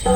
Hi,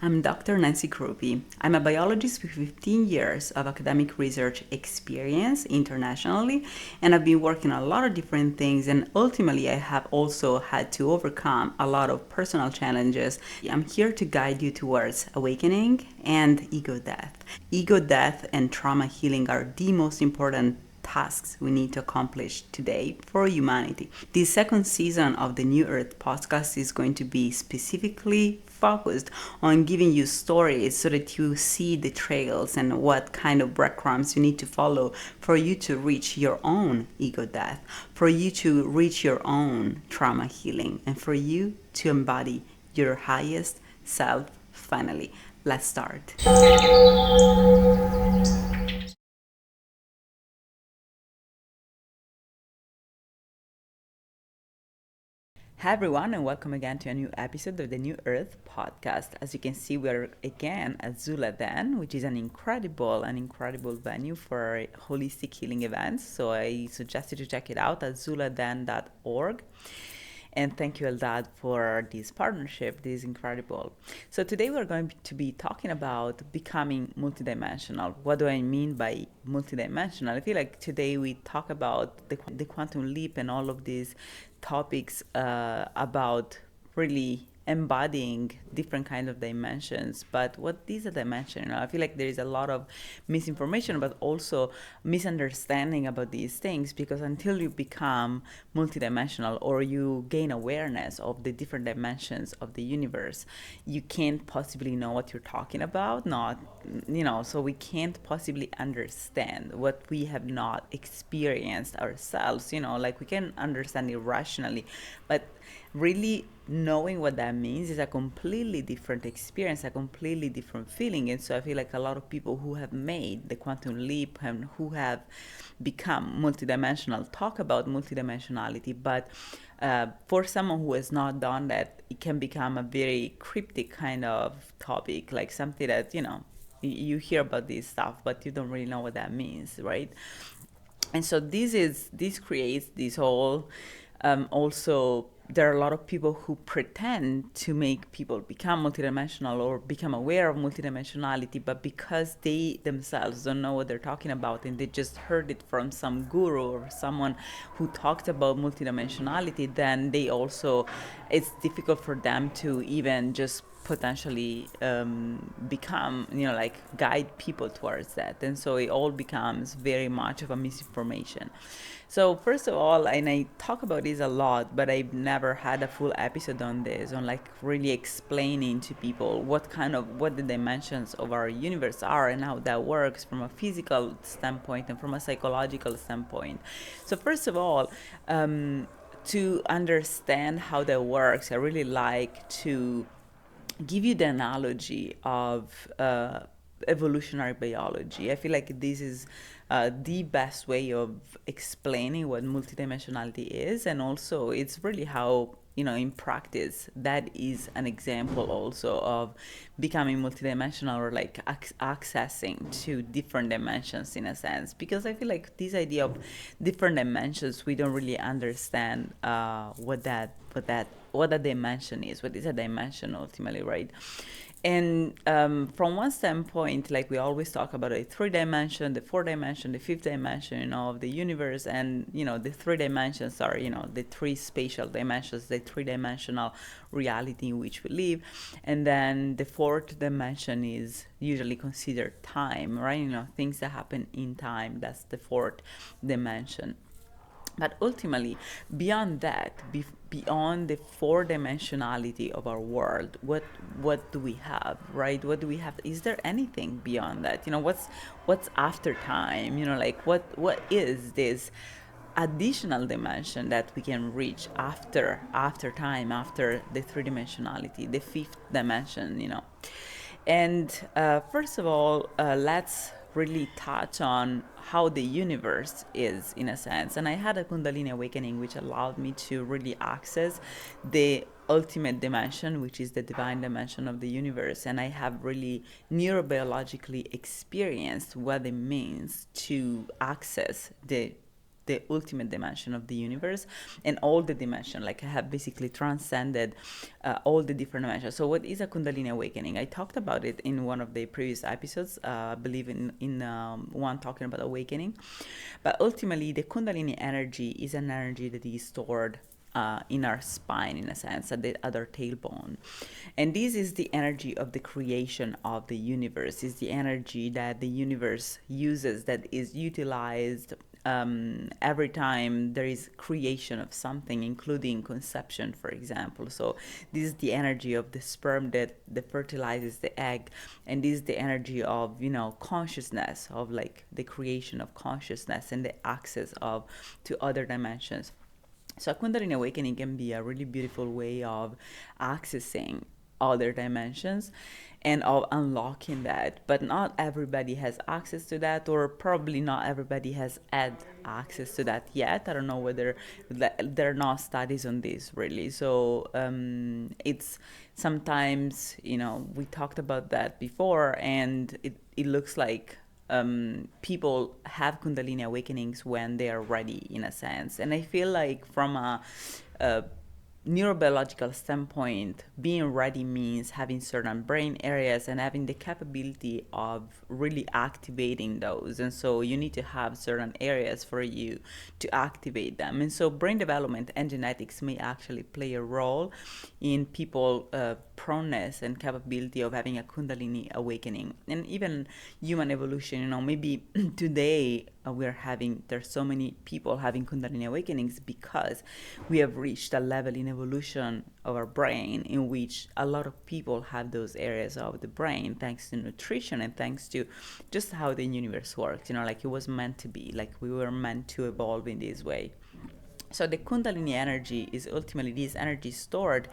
I'm Dr. Nancy Crupi. I'm a biologist with 15 years of academic research experience internationally, and I've been working on a lot of different things, and ultimately I have also had to overcome a lot of personal challenges. I'm here to guide you towards awakening and ego death. Ego death and trauma healing are the most important tasks we need to accomplish today for humanity. The second season of the New Earth podcast is going to be specifically focused on giving you stories so that you see the trails and what kind of breadcrumbs you need to follow for you to reach your own ego death, for you to reach your own trauma healing, and for you to embody your highest self finally. Let's start. Hi everyone, and welcome again to a new episode of the New Earth podcast. As you can see, we're again at Zula Den, which is an incredible venue for holistic healing events. So I suggest you to check it out at zuladen.org. And thank you, Eldad, for this partnership. This is incredible. So today we're going to be talking about becoming multidimensional. What do I mean by multidimensional? I feel like today we talk about the quantum leap and all of these topics about really embodying different kind of dimensions. But what is a dimension? I feel like there is a lot of misinformation, but also misunderstanding about these things, because until you become multidimensional or you gain awareness of the different dimensions of the universe, you can't possibly know what you're talking about. So we can't possibly understand what we have not experienced ourselves. Like we can understand it rationally, but really knowing what that means is a completely different experience, a completely different feeling. And so I feel like a lot of people who have made the quantum leap and who have become multidimensional talk about multidimensionality, but for someone who has not done that, it can become a very cryptic kind of topic, like something that you hear about this stuff, but you don't really know what that means, right? And so this creates this whole also there are a lot of people who pretend to make people become multidimensional or become aware of multidimensionality, but because they themselves don't know what they're talking about and they just heard it from some guru or someone who talked about multidimensionality, then it's difficult for them to even just potentially become, like guide people towards that. And so it all becomes very much of a misinformation. So first of all, and I talk about this a lot, but I've never had a full episode on this, on like really explaining to people what the dimensions of our universe are and how that works from a physical standpoint and from a psychological standpoint. So first of all, to understand how that works, I really like to give you the analogy of evolutionary biology. I feel like this is the best way of explaining what multidimensionality is, and also it's really how, in practice, that is an example also of becoming multidimensional, or like accessing to different dimensions in a sense. Because I feel like this idea of different dimensions, we don't really understand what a dimension is. What is a dimension ultimately, right? And from one standpoint, like we always talk about a 3 dimension, the 4 dimension, the 5th dimension, of the universe. And, the 3 dimensions are, the 3 spatial dimensions, the 3 dimensional reality in which we live. And then the 4th dimension is usually considered time, right? Things that happen in time, that's the 4th dimension. But ultimately, beyond that, beyond the 4 dimensionality of our world, what do we have, right? What do we have? Is there anything beyond that? What's after time? Like what is this additional dimension that we can reach after time, after the 3 dimensionality, the 5th dimension? And first of all, let's really touch on how the universe is, in a sense. And I had a Kundalini awakening, which allowed me to really access the ultimate dimension, which is the divine dimension of the universe. And I have really neurobiologically experienced what it means to access the the ultimate dimension of the universe, and all the dimension, like I have basically transcended all the different dimensions. So what is a Kundalini awakening? I talked about it in one of the previous episodes, I believe in one talking about awakening. But ultimately, the Kundalini energy is an energy that is stored in our spine, in a sense, at our tailbone. And this is the energy of the creation of the universe. It's the energy that the universe uses, that is utilized every time there is creation of something, including conception, for example. So this is the energy of the sperm that fertilizes the egg, and this is the energy of, you know, consciousness, of like the creation of consciousness and the access of to other dimensions. So a Kundalini awakening can be a really beautiful way of accessing other dimensions and of unlocking that. But not everybody has access to that, or probably not everybody has had access to that yet. I don't know whether there are no studies on this really. So it's sometimes, you know, we talked about that before, and it looks like people have Kundalini awakenings when they are ready, in a sense. And I feel like from a neurobiological standpoint, being ready means having certain brain areas and having the capability of really activating those. And so you need to have certain areas for you to activate them. And so brain development and genetics may actually play a role in people proneness and capability of having a Kundalini awakening. And even human evolution, you know, maybe today there's so many people having Kundalini awakenings because we have reached a level in evolution of our brain in which a lot of people have those areas of the brain, thanks to nutrition and thanks to just how the universe works, you know, like it was meant to be, like we were meant to evolve in this way. So the Kundalini energy is ultimately this energy stored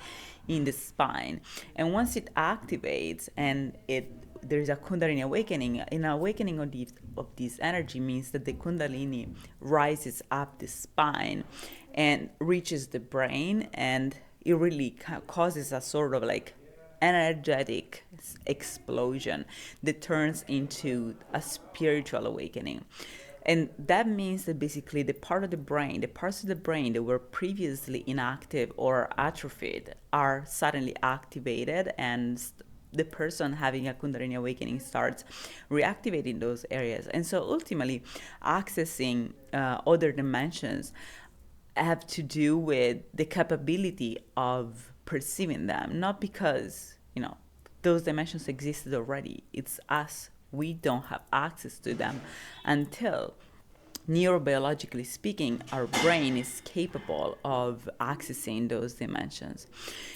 in the spine, and once it activates and there is a Kundalini awakening. An awakening of this energy means that the Kundalini rises up the spine and reaches the brain, and it really causes a sort of like energetic explosion that turns into a spiritual awakening. And that means that basically the parts of the brain that were previously inactive or atrophied are suddenly activated, and the person having a Kundalini awakening starts reactivating those areas. And so ultimately, accessing other dimensions have to do with the capability of perceiving them, not because, you know, those dimensions existed already. It's us. We don't have access to them until, neurobiologically speaking, our brain is capable of accessing those dimensions.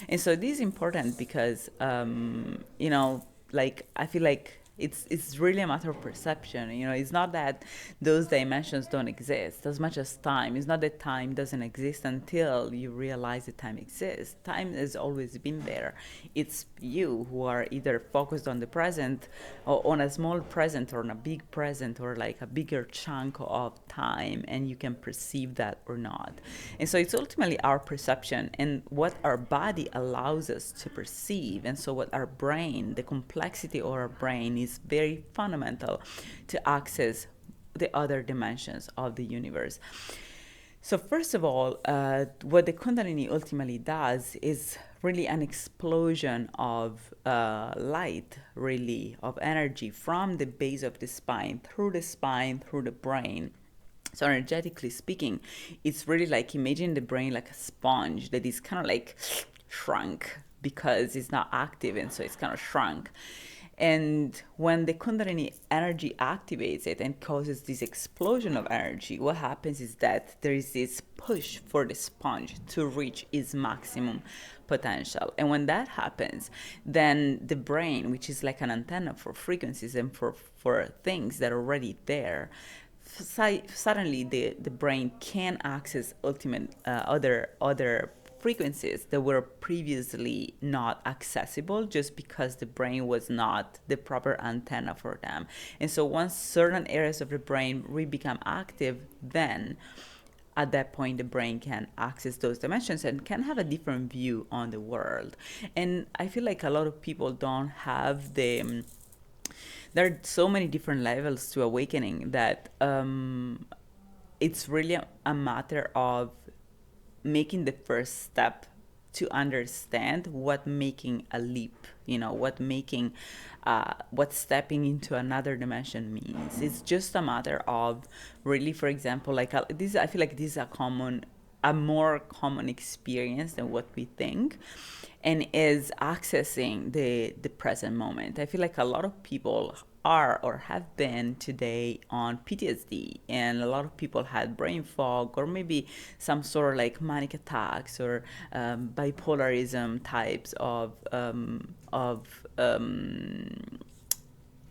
And so this is important because, you know, like I feel like it's really a matter of perception. You know, it's not that those dimensions don't exist as much as time. It's not that time doesn't exist until you realize that time exists. Time has always been there. It's you who are either focused on the present, or on a small present, or on a big present, or like a bigger chunk of time, and you can perceive that or not. And so it's ultimately our perception and what our body allows us to perceive. And so what our brain, the complexity of our brain, is very fundamental to access the other dimensions of the universe. So first of all, what the Kundalini ultimately does is really an explosion of light, really, of energy from the base of the spine, through the brain. So energetically speaking, it's really like, imagine the brain like a sponge that is kind of like shrunk because it's not active, and so it's kind of shrunk. And when the Kundalini energy activates it and causes this explosion of energy, what happens is that there is this push for the sponge to reach its maximum potential. And when that happens, then the brain, which is like an antenna for frequencies and for things that are already there, suddenly the brain can access other frequencies that were previously not accessible, just because the brain was not the proper antenna for them. And so once certain areas of the brain become active, then at that point the brain can access those dimensions and can have a different view on the world. And I feel like a lot of people don't have there are so many different levels to awakening that it's really a matter of making the first step to understand what making a leap, what stepping into another dimension means. It's just a matter of really, for example, like this, I feel like this is a more common experience than what we think, and is accessing the present moment. I feel like a lot of people are or have been today on PTSD, and a lot of people had brain fog, or maybe some sort of like manic attacks, or bipolarism types of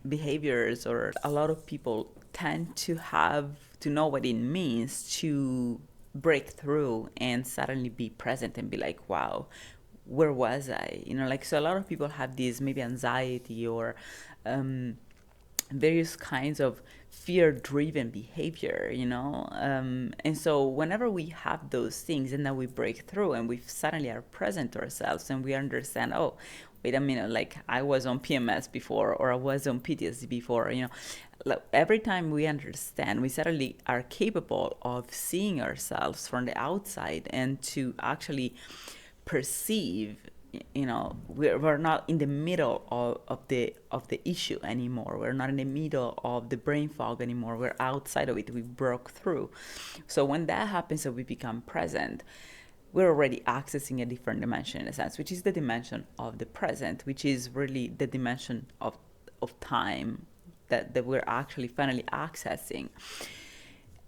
behaviors. Or a lot of people tend to have to know what it means to break through and suddenly be present and be like, wow, where was I? Like, so a lot of people have this maybe anxiety or various kinds of fear-driven behavior, and so whenever we have those things and then we break through and we suddenly are present to ourselves and we understand, oh, wait a minute, like I was on PMS before, or I was on PTSD before, every time we understand, we suddenly are capable of seeing ourselves from the outside and to actually perceive, we're not in the middle of the issue anymore. We're not in the middle of the brain fog anymore. We're outside of it. We broke through. So when that happens and we become present, we're already accessing a different dimension, in a sense, which is the dimension of the present, which is really the dimension of time that we're actually finally accessing.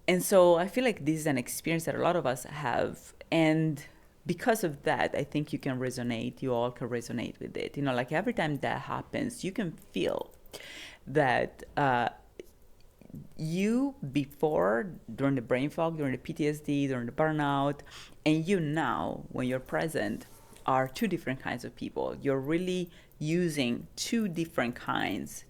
And so I feel like this is an experience that a lot of us have, and because of that, I think you all can resonate with it. Like every time that happens, you can feel that you before, during the brain fog, during the PTSD, during the burnout, and you now, when you're present, are two different kinds of people. You're really using two different parts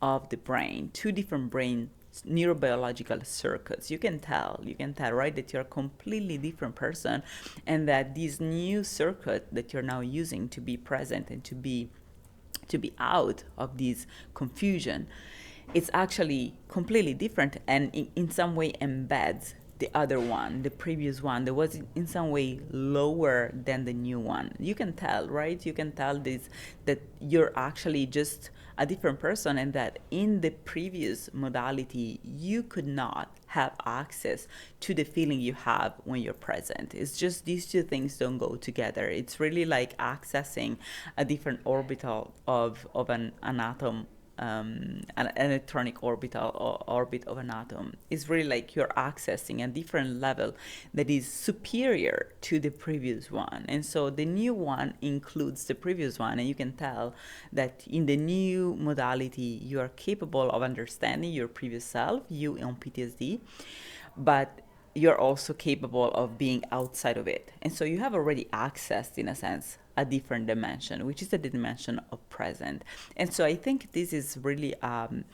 of the brain, two different brain neurobiological circuits. You can tell, right, that you're a completely different person, and that this new circuit that you're now using to be present and to be out of this confusion, it's actually completely different, and in some way embeds the other one, the previous one that was in some way lower than the new one. You can tell, right? You can tell this, that you're actually just a different person, and that in the previous modality you could not have access to the feeling you have when you're present. It's just these two things don't go together. It's really like accessing a different orbital of an atom, an electronic orbit of an atom. Is really like you're accessing a different level that is superior to the previous one. And so the new one includes the previous one, and you can tell that in the new modality you are capable of understanding your previous self, you on PTSD, but you're also capable of being outside of it. And so you have already accessed, in a sense, a different dimension, which is the dimension of present. And so I think this is really an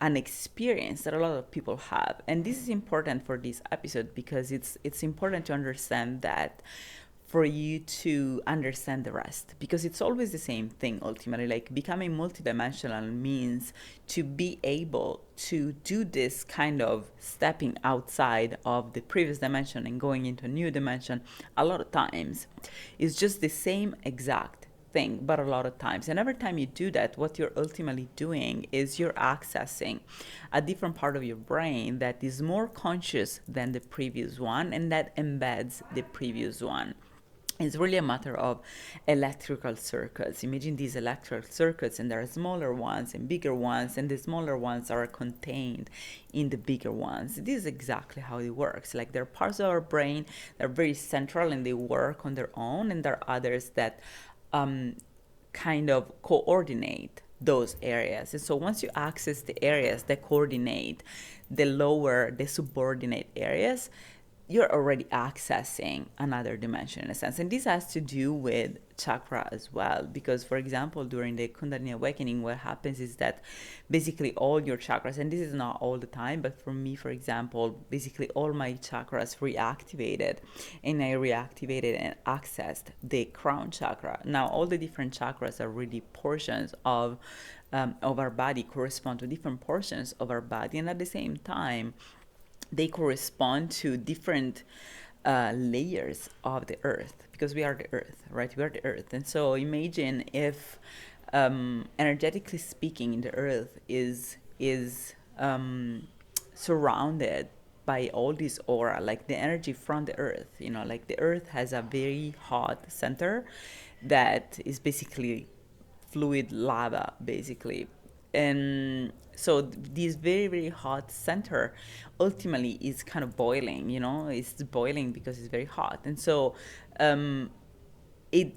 experience that a lot of people have. And this is important for this episode because it's important to understand that, for you to understand the rest, because it's always the same thing ultimately. Like, becoming multidimensional means to be able to do this kind of stepping outside of the previous dimension and going into a new dimension. A lot of times it's just the same exact thing, but a lot of times, and every time you do that, what you're ultimately doing is you're accessing a different part of your brain that is more conscious than the previous one, and that embeds the previous one. It's really a matter of electrical circuits. Imagine these electrical circuits, and there are smaller ones and bigger ones, and the smaller ones are contained in the bigger ones. This is exactly how it works. Like, there are parts of our brain that are very central and they work on their own, and there are others that kind of coordinate those areas. And so once you access the areas that coordinate the subordinate areas, you're already accessing another dimension, in a sense. And this has to do with chakra as well, because, for example, during the Kundalini awakening, what happens is that basically all your chakras, and this is not all the time, but for me, for example, basically all my chakras reactivated, and I reactivated and accessed the crown chakra. Now, all the different chakras are really portions of our body, correspond to different portions of our body, and at the same time, they correspond to different layers of the earth, because we are the earth, right? We are the earth. And so imagine if, energetically speaking, the earth is surrounded by all this aura, like the energy from the earth, like the earth has a very hot center that is basically fluid lava, basically. And so this very, very hot center ultimately is kind of boiling, it's boiling because it's very hot. And so it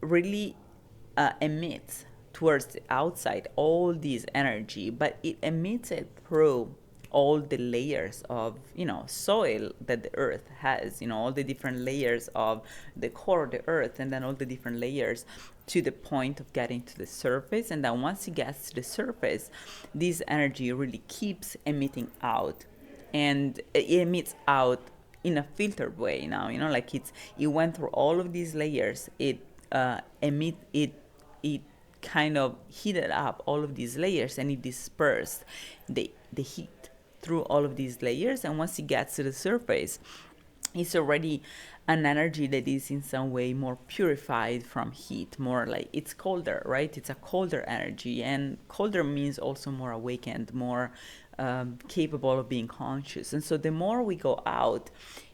really emits towards the outside all this energy, but it emits it through all the layers of soil that the earth has, all the different layers of the core of the earth, and then all the different layers to the point of getting to the surface. And then once it gets to the surface, this energy really keeps emitting out, and it emits out in a filtered way now, like it went through all of these layers. It kind of heated up all of these layers, and it dispersed the heat through all of these layers. And once it gets to the surface, it's already an energy that is in some way more purified from heat, more like it's colder, right? It's a colder energy, and colder means also more awakened, more capable of being conscious. And so the more we go out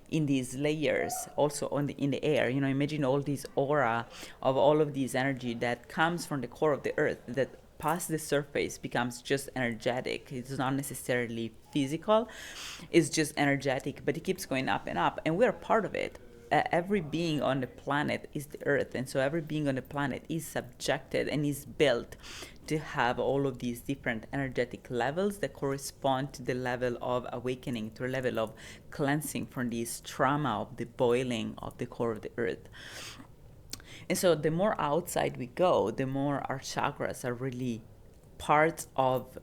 in these layers, also in the air, imagine all this aura of all of this energy that comes from the core of the earth, that past the surface becomes just energetic. It's not necessarily physical, it's just energetic, but it keeps going up and up, and we're part of it. Every being on the planet is the earth, and so every being on the planet is subjected and is built to have all of these different energetic levels that correspond to the level of awakening, to a level of cleansing from this trauma of the boiling of the core of the earth. And so the more outside we go, the more our chakras are really parts of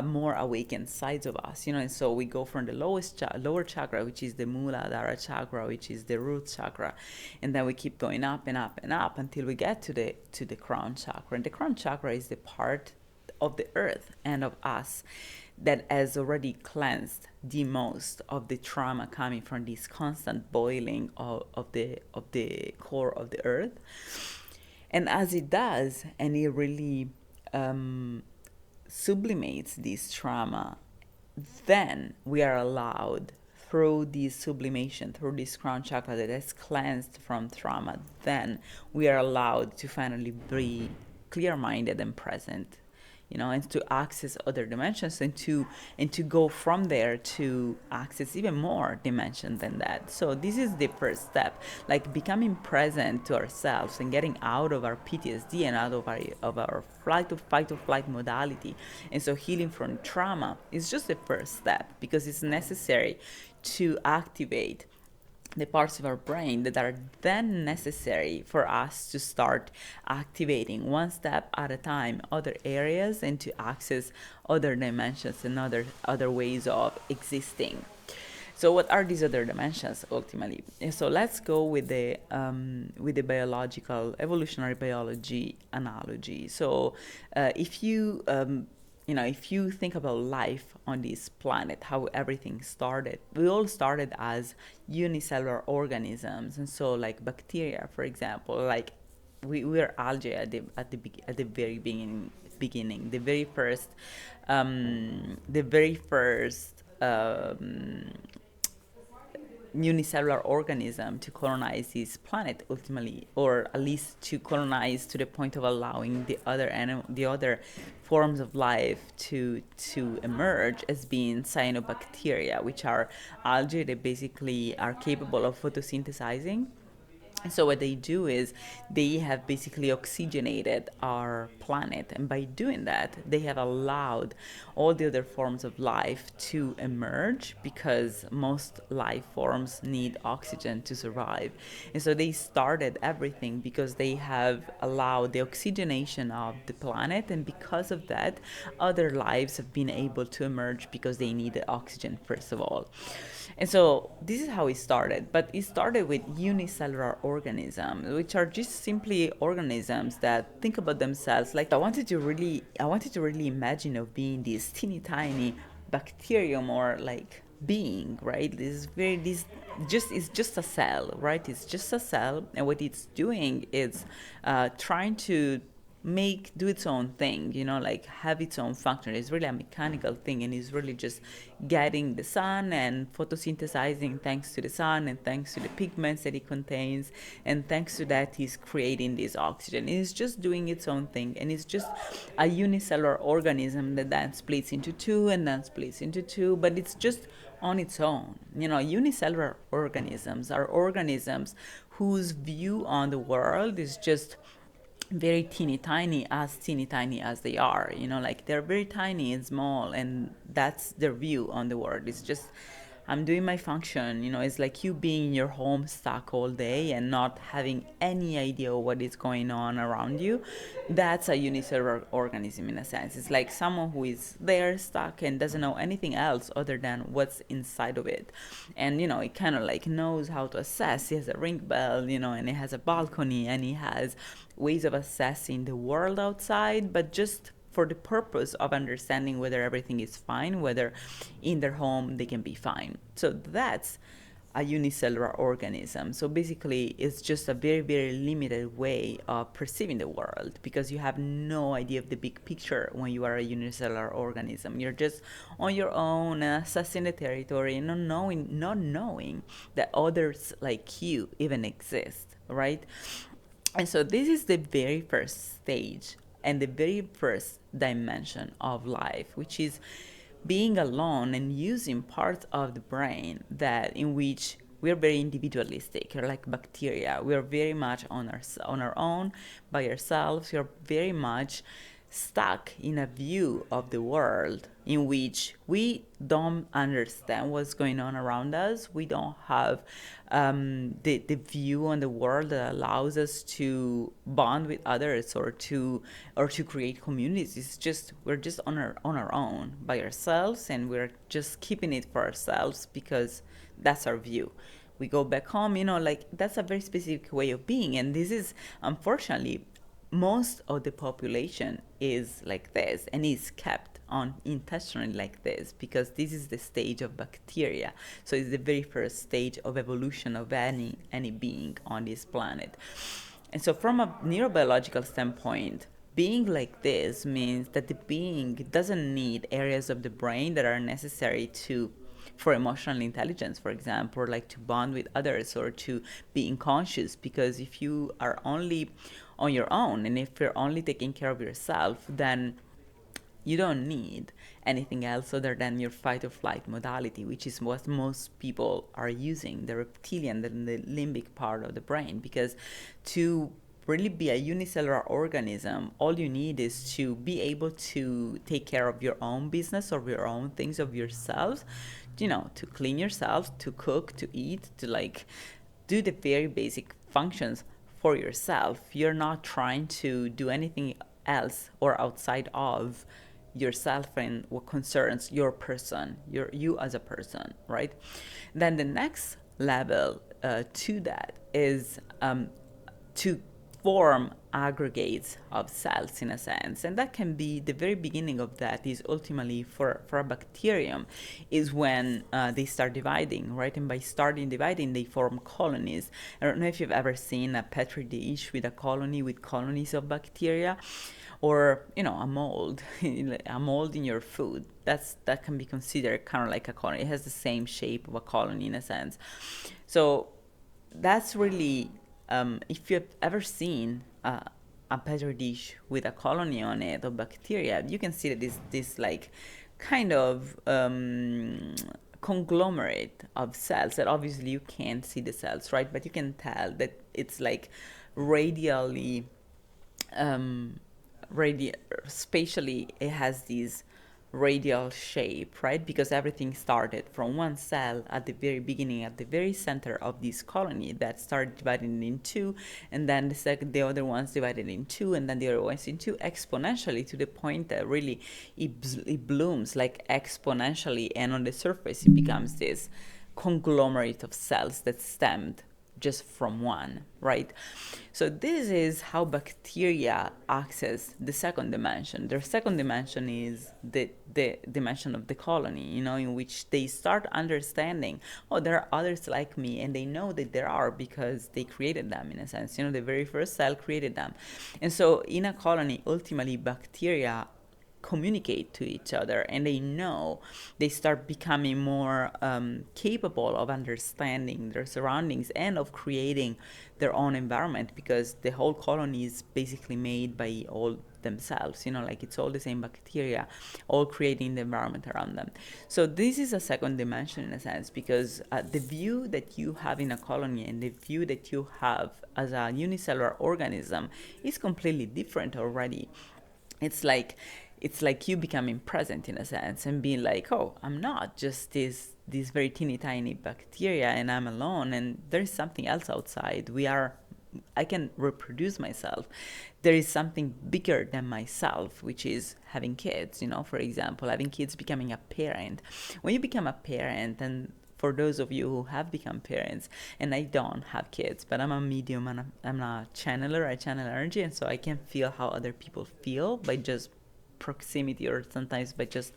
more awakened sides of us, and so we go from the lower chakra, which is the Muladhara chakra, which is the root chakra, and then we keep going up and up and up until we get to the crown chakra. And the crown chakra is the part of the earth and of us that has already cleansed the most of the trauma coming from this constant boiling of the core of the earth. And as it does, and it really sublimates this trauma, then we are allowed, through this sublimation, through this crown chakra that has cleansed from trauma, then we are allowed to finally be clear-minded and present, and to access other dimensions, and to go from there to access even more dimension than that. So this is the first step, like becoming present to ourselves and getting out of our PTSD and out of our fight or flight modality. And so healing from trauma is just the first step, because it's necessary to activate the parts of our brain that are then necessary for us to start activating one step at a time other areas, and to access other dimensions and other ways of existing. So what are these other dimensions ultimately? So let's go with the biological, evolutionary biology analogy. So if you think about life on this planet, how everything started, we all started as unicellular organisms. And so like bacteria, for example, like we were algae at the very beginning, the very first unicellular organism to colonize this planet ultimately, or at least to colonize to the point of allowing the other forms of life to emerge, as being cyanobacteria, which are algae that basically are capable of photosynthesizing. So what they do is they have basically oxygenated our planet, and by doing that they have allowed all the other forms of life to emerge, because most life forms need oxygen to survive. And so they started everything because they have allowed the oxygenation of the planet, and because of that other lives have been able to emerge because they needed oxygen first of all. And so this is how it started, but it started with unicellular organisms, which are just simply organisms that think about themselves like, I wanted to really imagine of being this teeny tiny bacterium, or like being, right? It's just a cell, right? It's just a cell, and what it's doing is trying to do its own thing, like have its own function. It's really a mechanical thing, and it's really just getting the sun and photosynthesizing thanks to the sun and thanks to the pigments that it contains, and thanks to that he's creating this oxygen. It's just doing its own thing, and it's just a unicellular organism that then splits into two and then splits into two, but it's just on its own. Unicellular organisms are organisms whose view on the world is just very teeny tiny as they are, like they're very tiny and small, and that's their view on the world. It's just, I'm doing my function. It's like you being in your home stuck all day and not having any idea what is going on around you. That's a unicellular organism in a sense. It's like someone who is there stuck and doesn't know anything else other than what's inside of it. And, it kind of like knows how to assess. It has a ring bell, and it has a balcony, and it has ways of assessing the world outside, but just for the purpose of understanding whether everything is fine, whether in their home they can be fine. So that's a unicellular organism. So basically, it's just a very, very limited way of perceiving the world, because you have no idea of the big picture when you are a unicellular organism. You're just on your own, assessing the territory, and not knowing that others like you even exist, right? And so this is the very first stage and the very first dimension of life, which is being alone and using parts of the brain that in which we're very individualistic. We're like bacteria. We're very much on our own, by ourselves. We're very much stuck in a view of the world in which we don't understand what's going on around us. We don't have the view on the world that allows us to bond with others or to create communities. It's just, we're just on our own, by ourselves, and we're just keeping it for ourselves because that's our view. We go back home, like that's a very specific way of being. And this is, unfortunately, most of the population is like this, and is kept on intentionally like this, because this is the stage of bacteria. So it's the very first stage of evolution of any being on this planet. And so from a neurobiological standpoint, being like this means that the being doesn't need areas of the brain that are necessary for emotional intelligence, for example, or like to bond with others or to being conscious. Because if you are only on your own, and if you're only taking care of yourself, then you don't need anything else other than your fight or flight modality, which is what most people are using, the reptilian, the limbic part of the brain. Because to really be a unicellular organism, all you need is to be able to take care of your own business or your own things of yourself, to clean yourself, to cook, to eat, to like do the very basic functions for yourself. You're not trying to do anything else or outside of yourself and what concerns your person, you as a person, right? Then the next level to that is to form aggregates of cells, in a sense. And that can be, the very beginning of that is ultimately for a bacterium is when they start dividing, right? And by starting dividing, they form colonies. I don't know if you've ever seen a petri dish with a colony, with colonies of bacteria, or a mold a mold in your food. That can be considered kind of like a colony. It has the same shape of a colony, in a sense. So that's really, if you've ever seen a petri dish with a colony on it of bacteria, you can see that this like kind of conglomerate of cells that obviously you can't see the cells, right? But you can tell that it's like radially, spatially, it has these radial shape, right? Because everything started from one cell at the very beginning, at the very center of this colony, that started dividing in two, and then the other ones divided in two, and then the other ones in two, exponentially, to the point that really it blooms like exponentially, and on the surface it becomes this conglomerate of cells that stemmed just from one, right? So this is how bacteria access the second dimension. Their second dimension is the dimension of the colony, in which they start understanding, oh, there are others like me, and they know that there are because they created them, in a sense. The very first cell created them. And so in a colony, ultimately bacteria communicate to each other, and they start becoming more capable of understanding their surroundings and of creating their own environment, because the whole colony is basically made by all themselves, it's all the same bacteria all creating the environment around them. So this is a second dimension, in a sense, because the view that you have in a colony and the view that you have as a unicellular organism is completely different already. It's like you becoming present, in a sense, and being like, oh, I'm not just this very teeny tiny bacteria and I'm alone, and there's something else outside. I can reproduce myself. There is something bigger than myself, which is having kids, for example, having kids, becoming a parent. When you become a parent, and for those of you who have become parents, and I don't have kids, but I'm a medium and I'm a channeler, I channel energy, and so I can feel how other people feel by just proximity, or sometimes by just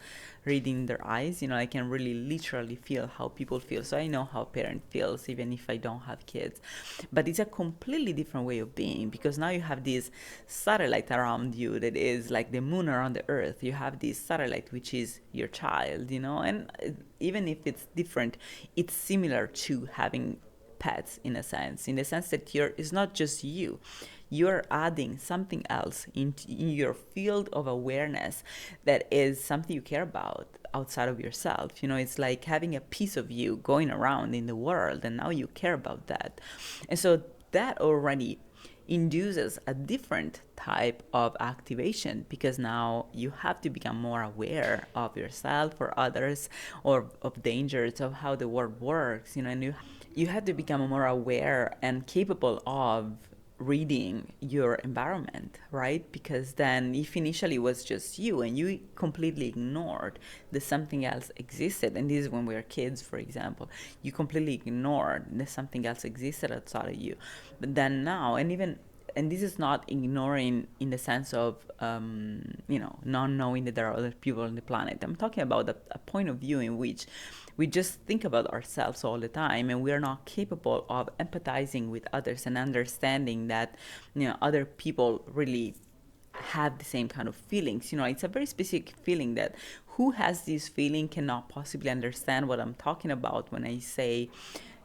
reading their eyes. I can really literally feel how people feel. So I know how a parent feels, even if I don't have kids. But it's a completely different way of being, because now you have this satellite around you that is like the moon around the earth. You have this satellite, which is your child, and even if it's different, it's similar to having pets, in the sense that it's not just you're adding something else in your field of awareness that is something you care about outside of yourself. It's like having a piece of you going around in the world, and now you care about that. And so that already induces a different type of activation, because now you have to become more aware of yourself or others, or of dangers, of how the world works, and you have to become more aware and capable of reading your environment, right? Because then, if initially it was just you and you completely ignored that something else existed, and this is when we were kids, for example, you completely ignored that something else existed outside of you. But then now, and this is not ignoring in the sense of, not knowing that there are other people on the planet. I'm talking about a point of view in which we just think about ourselves all the time, and we are not capable of empathizing with others and understanding that, other people really have the same kind of feelings. It's a very specific feeling that who has this feeling cannot possibly understand what I'm talking about when I say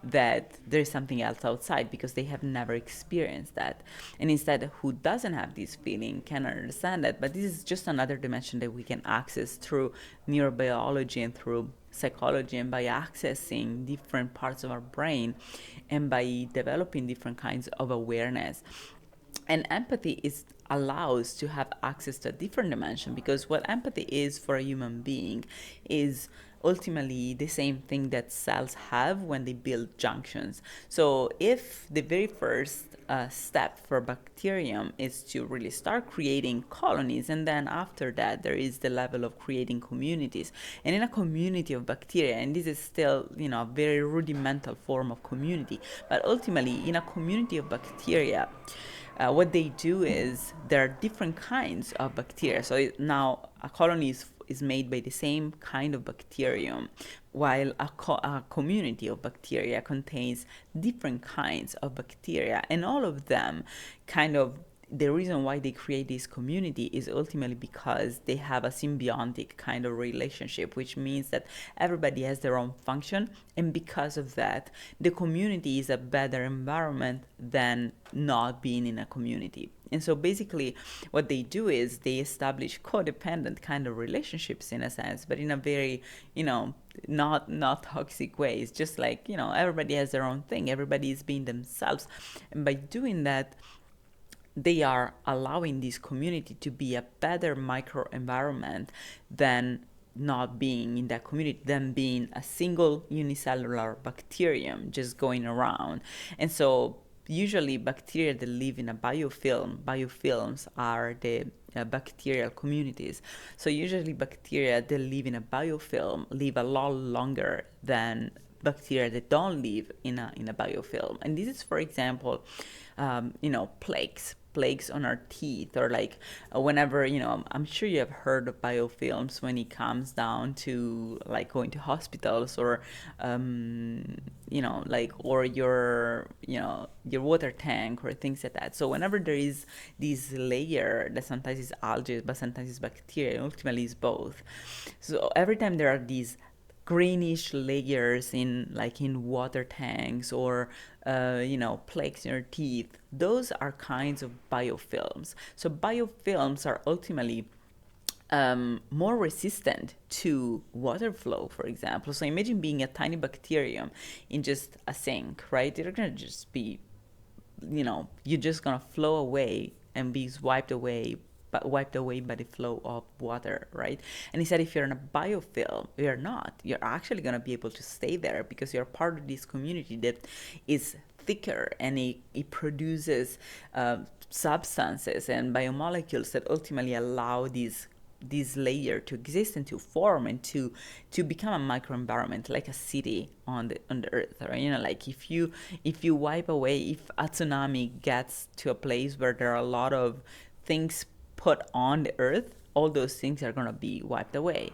that there's something else outside, because they have never experienced that. And instead, who doesn't have this feeling can understand that. But this is just another dimension that we can access through neurobiology and through psychology, and by accessing different parts of our brain and by developing different kinds of awareness. And empathy allows to have access to a different dimension, because what empathy is for a human being is ultimately the same thing that cells have when they build junctions. So if the very first step for bacterium is to really start creating colonies, and then after that there is the level of creating communities, and in a community of bacteria, and this is still a very rudimental form of community, but ultimately in a community of bacteria, what they do is there are different kinds of bacteria. So now a colony is made by the same kind of bacterium, while a community of bacteria contains different kinds of bacteria, and all of them kind of, the reason why they create this community is ultimately because they have a symbiotic kind of relationship, which means that everybody has their own function, and because of that, the community is a better environment than not being in a community. And so basically what they do is they establish codependent kind of relationships, in a sense, but in a very, not toxic way. It's just like, everybody has their own thing, everybody is being themselves, and by doing that, they are allowing this community to be a better micro environment than not being in that community, than being a single unicellular bacterium just going around. And so usually bacteria that live in a biofilms are the bacterial communities. So usually bacteria that live in a biofilm live a lot longer than bacteria that don't live in a biofilm. And this is, for example, plaques on our teeth, or like whenever, I'm sure you have heard of biofilms when it comes down to like going to hospitals, or or your water tank or things like that. So whenever there is this layer that sometimes is algae but sometimes is bacteria, ultimately is both. So every time there are these greenish layers in water tanks, or plaques in your teeth, those are kinds of biofilms. So biofilms are ultimately more resistant to water flow, for example. So imagine being a tiny bacterium in just a sink, right? They're gonna just be, you're just gonna flow away and be wiped away by the flow of water, right? And he said, if you're in a biofilm, you're not. You're actually going to be able to stay there because you're part of this community that is thicker, and it produces substances and biomolecules that ultimately allow this layer to exist and to form and to become a microenvironment, like a city on the earth, right? Like if you wipe away, if a tsunami gets to a place where there are a lot of things put on the earth, all those things are going to be wiped away.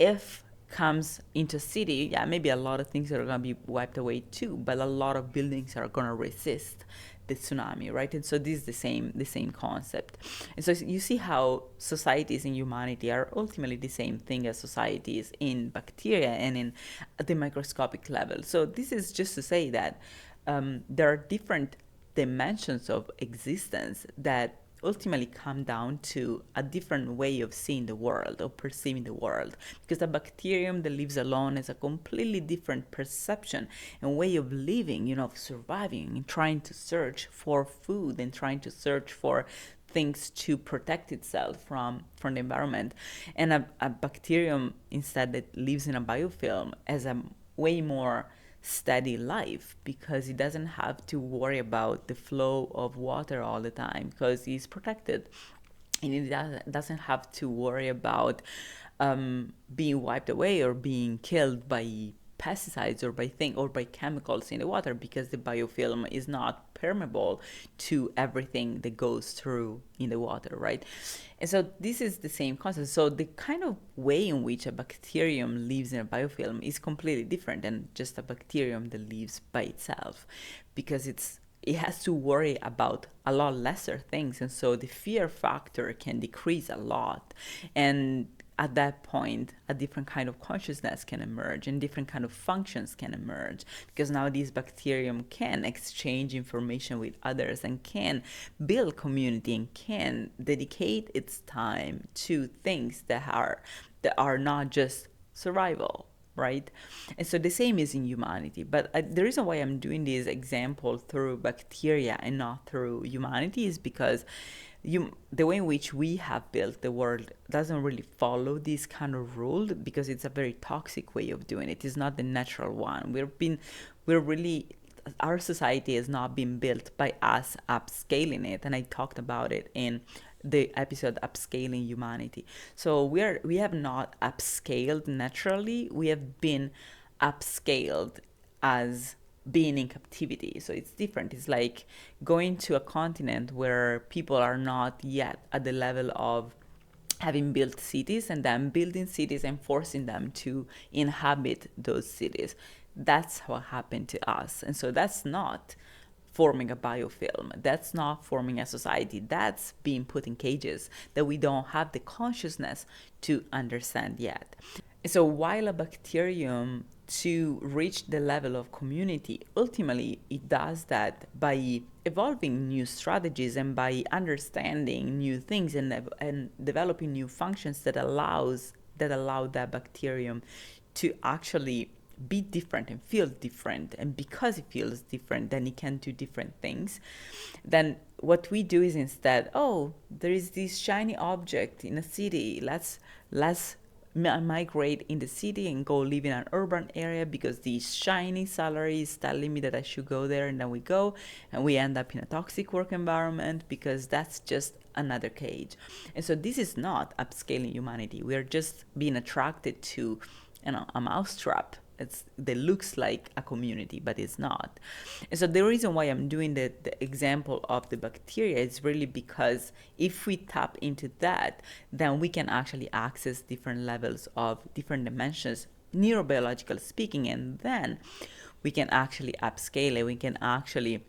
If comes into city, maybe a lot of things are going to be wiped away too, but a lot of buildings are going to resist the tsunami, right? And so this is the same concept. And so you see how societies in humanity are ultimately the same thing as societies in bacteria and in at the microscopic level. So this is just to say that there are different dimensions of existence that ultimately come down to a different way of seeing the world, or perceiving the world, because a bacterium that lives alone has a completely different perception and way of living, of surviving and trying to search for food and trying to search for things to protect itself from the environment. And a bacterium instead that lives in a biofilm has a way more steady life, because it doesn't have to worry about the flow of water all the time, because he's protected, and it doesn't have to worry about being wiped away or being killed by pesticides or by chemicals in the water, because the biofilm is not permeable to everything that goes through in the water, right? And so this is the same concept. So the kind of way in which a bacterium lives in a biofilm is completely different than just a bacterium that lives by itself, because it has to worry about a lot lesser things, and so the fear factor can decrease a lot. And at that point, a different kind of consciousness can emerge and different kind of functions can emerge, because now this bacterium can exchange information with others and can build community and can dedicate its time to things that are not just survival, right? And so the same is in humanity. But the reason why I'm doing this example through bacteria and not through humanity is because the way in which we have built the world doesn't really follow this kind of rule, because it's a very toxic way of doing it. It's not the natural one. Our society has not been built by us upscaling it, and I talked about it in the episode Upscaling Humanity. So we have not upscaled naturally, we have been upscaled as being in captivity. So it's different. It's like going to a continent where people are not yet at the level of having built cities, and then building cities and forcing them to inhabit those cities. That's what happened to us. And so that's not forming a biofilm. That's not forming a society. That's being put in cages that we don't have the consciousness to understand yet. So while a bacterium, to reach the level of community, ultimately it does that by evolving new strategies and by understanding new things and developing new functions that allow that bacterium to actually be different and feel different. And because it feels different, then it can do different things. Then what we do is instead, there is this shiny object in a city, let's migrate in the city and go live in an urban area, because the shiny salary is telling me that I should go there. And then we go and we end up in a toxic work environment, because that's just another cage. And so this is not upscaling humanity. We are just being attracted to a mousetrap that looks like a community, but it's not. And so the reason why I'm doing the example of the bacteria is really because if we tap into that, then we can actually access different levels of different dimensions, neurobiological speaking, and then we can actually upscale it. We can actually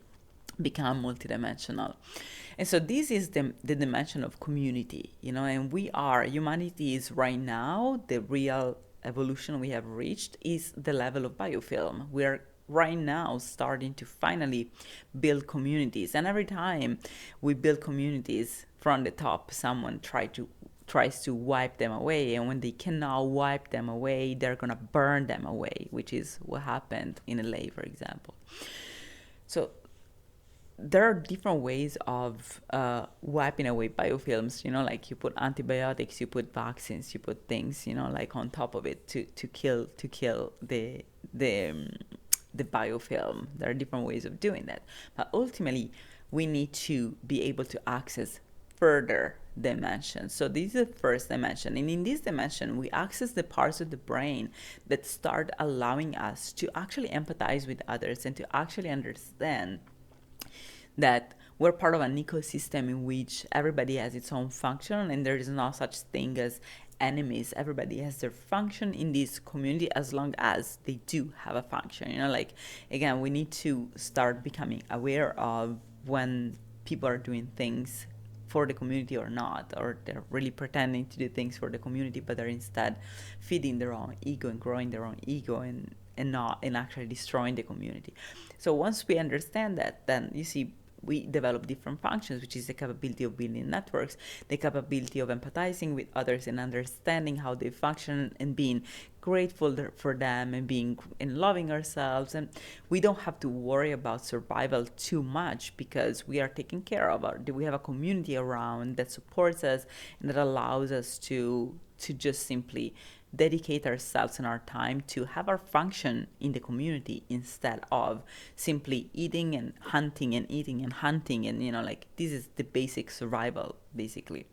become multidimensional. And so this is the dimension of community, and humanity is right now, the real evolution we have reached is the level of biofilm. We are right now starting to finally build communities. And every time we build communities from the top, someone tries to wipe them away. And when they cannot wipe them away, they're going to burn them away, which is what happened in LA, for example. So there are different ways of wiping away biofilms, like you put antibiotics, you put vaccines, you put things, like on top of it to kill the biofilm. There are different ways of doing that. But ultimately, we need to be able to access further dimensions. So this is the first dimension. And in this dimension, we access the parts of the brain that start allowing us to actually empathize with others and to actually understand that we're part of an ecosystem in which everybody has its own function and there is no such thing as enemies. Everybody has their function in this community as long as they do have a function. Again, we need to start becoming aware of when people are doing things for the community or not, or they're really pretending to do things for the community, but they're instead feeding their own ego and growing their own ego and actually destroying the community. So once we understand that, then you see we develop different functions, which is the capability of building networks, the capability of empathizing with others and understanding how they function and being grateful for them and loving ourselves. And we don't have to worry about survival too much because we are taken care of. We have a community around that supports us and that allows us to just simply dedicate ourselves and our time to have our function in the community instead of simply eating and hunting and eating and hunting. And this is the basic survival, basically.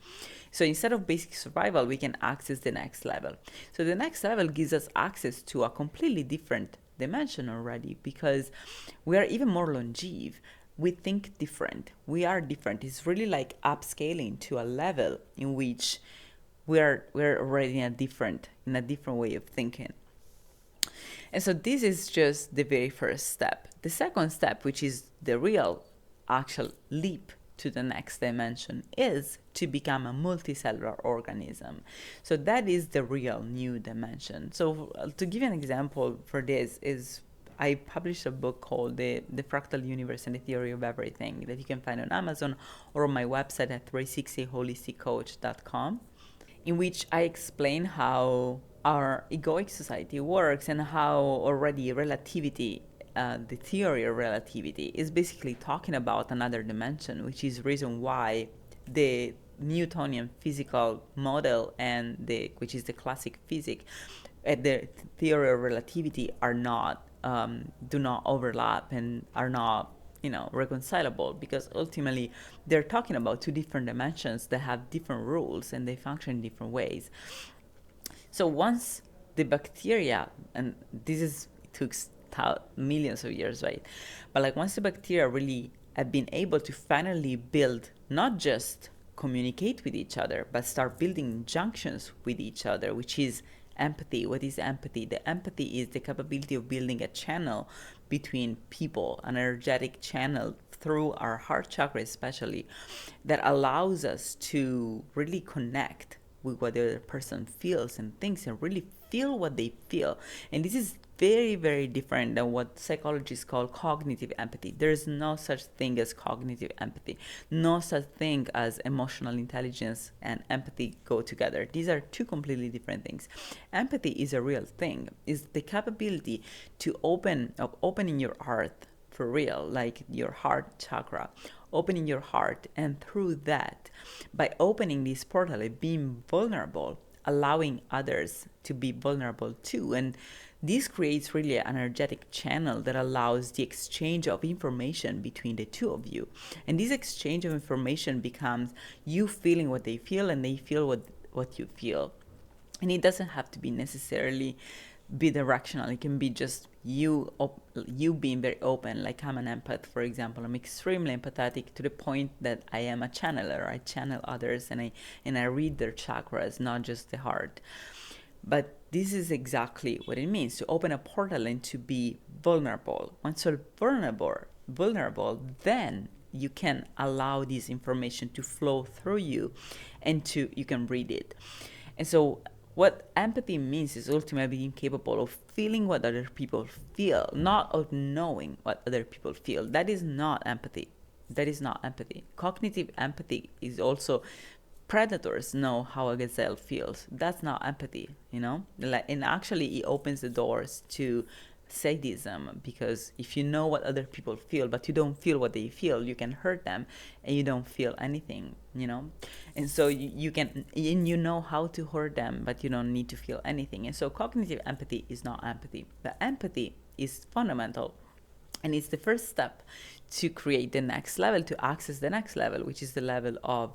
So instead of basic survival, we can access the next level. So the next level gives us access to a completely different dimension already, because we are even more longeve. We think different. We are different. It's really like upscaling to a level in which we're already in a different way of thinking. And so this is just the very first step. The second step, which is the real actual leap to the next dimension, is to become a multicellular organism. So that is the real new dimension. So to give you an example for this is I published a book called the Fractal Universe and the Theory of Everything that you can find on Amazon or on my website at 360holisticcoach.com. in which I explain how our egoic society works and how already relativity, the theory of relativity, is basically talking about another dimension, which is reason why the Newtonian physical model which is the classic physics, the theory of relativity are not, do not overlap and are not reconcilable, because ultimately they're talking about two different dimensions that have different rules and they function in different ways. So once the bacteria, and it took millions of years, right? But once the bacteria really have been able to finally build, not just communicate with each other, but start building junctions with each other, which is empathy. What is empathy? The empathy is the capability of building a channel between people, an energetic channel through our heart chakra especially, that allows us to really connect with what the other person feels and thinks and really feel what they feel. And this is very, very different than what psychologists call cognitive empathy. There is no such thing as cognitive empathy. No such thing as emotional intelligence and empathy go together. These are two completely different things. Empathy is a real thing. It's the capability to opening your heart for real, like your heart chakra, opening your heart, and through that, by opening this portal and being vulnerable, allowing others to be vulnerable too. And this creates really an energetic channel that allows the exchange of information between the two of you. And this exchange of information becomes you feeling what they feel and they feel what you feel. And it doesn't have to be necessarily bidirectional. It can be just you being very open, like I'm an empath, for example. I'm extremely empathetic to the point that I am a channeler. I channel others, and I read their chakras, not just the heart. But this is exactly what it means, to open a portal and to be vulnerable. Once you're vulnerable, then you can allow this information to flow through you, and you can read it. And so what empathy means is ultimately being capable of feeling what other people feel, not of knowing what other people feel. That is not empathy. Cognitive empathy is also, predators know how a gazelle feels. That's not empathy, and actually it opens the doors to sadism, because if you know what other people feel but you don't feel what they feel, you can hurt them and you don't feel anything, and so you can, and you know how to hurt them, but you don't need to feel anything. And so cognitive empathy is not empathy. But empathy is fundamental, and it's the first step to create the next level, to access the next level, which is the level of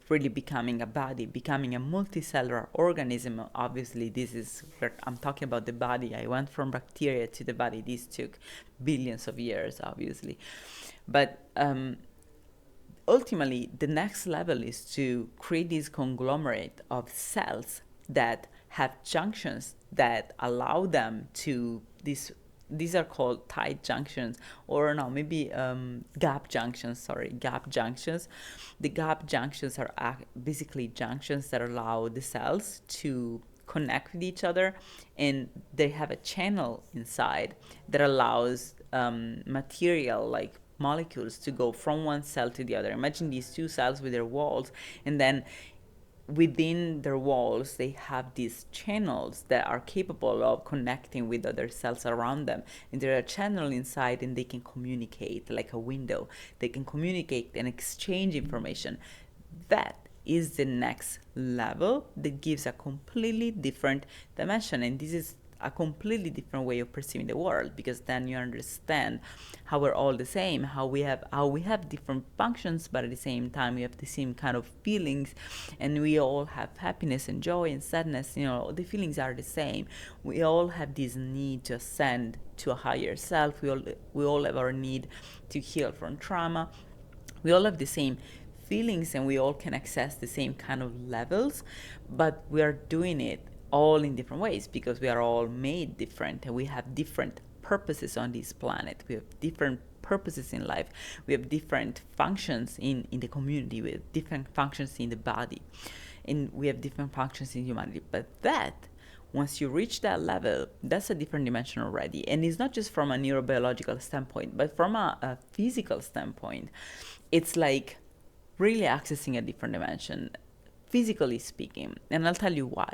really becoming a body, becoming a multicellular organism. Obviously, this is where I'm talking about the body. I went from bacteria to the body. This took billions of years, obviously. But ultimately, the next level is to create this conglomerate of cells that have junctions that allow them to these are called tight junctions, or no, maybe gap junctions. The gap junctions are basically junctions that allow the cells to connect with each other, and they have a channel inside that allows material like molecules to go from one cell to the other. Imagine these two cells with their walls, and then within their walls they have these channels that are capable of connecting with other cells around them, and there are a channel inside, and they can communicate like a window. They can communicate and exchange information. That is the next level that gives a completely different dimension, and this is a completely different way of perceiving the world, because then you understand how we're all the same, how we have different functions, but at the same time we have the same kind of feelings, and we all have happiness and joy and sadness. The feelings are the same. We all have this need to ascend to a higher self. We all have our need to heal from trauma. We all have the same feelings, and we all can access the same kind of levels, but we are doing it all in different ways, because we are all made different, and we have different purposes on this planet. We have different purposes in life. We have different functions in the community. We have different functions in the body, and we have different functions in humanity. But once you reach that level, that's a different dimension already. And it's not just from a neurobiological standpoint, but from a physical standpoint. It's like really accessing a different dimension, physically speaking. And I'll tell you why.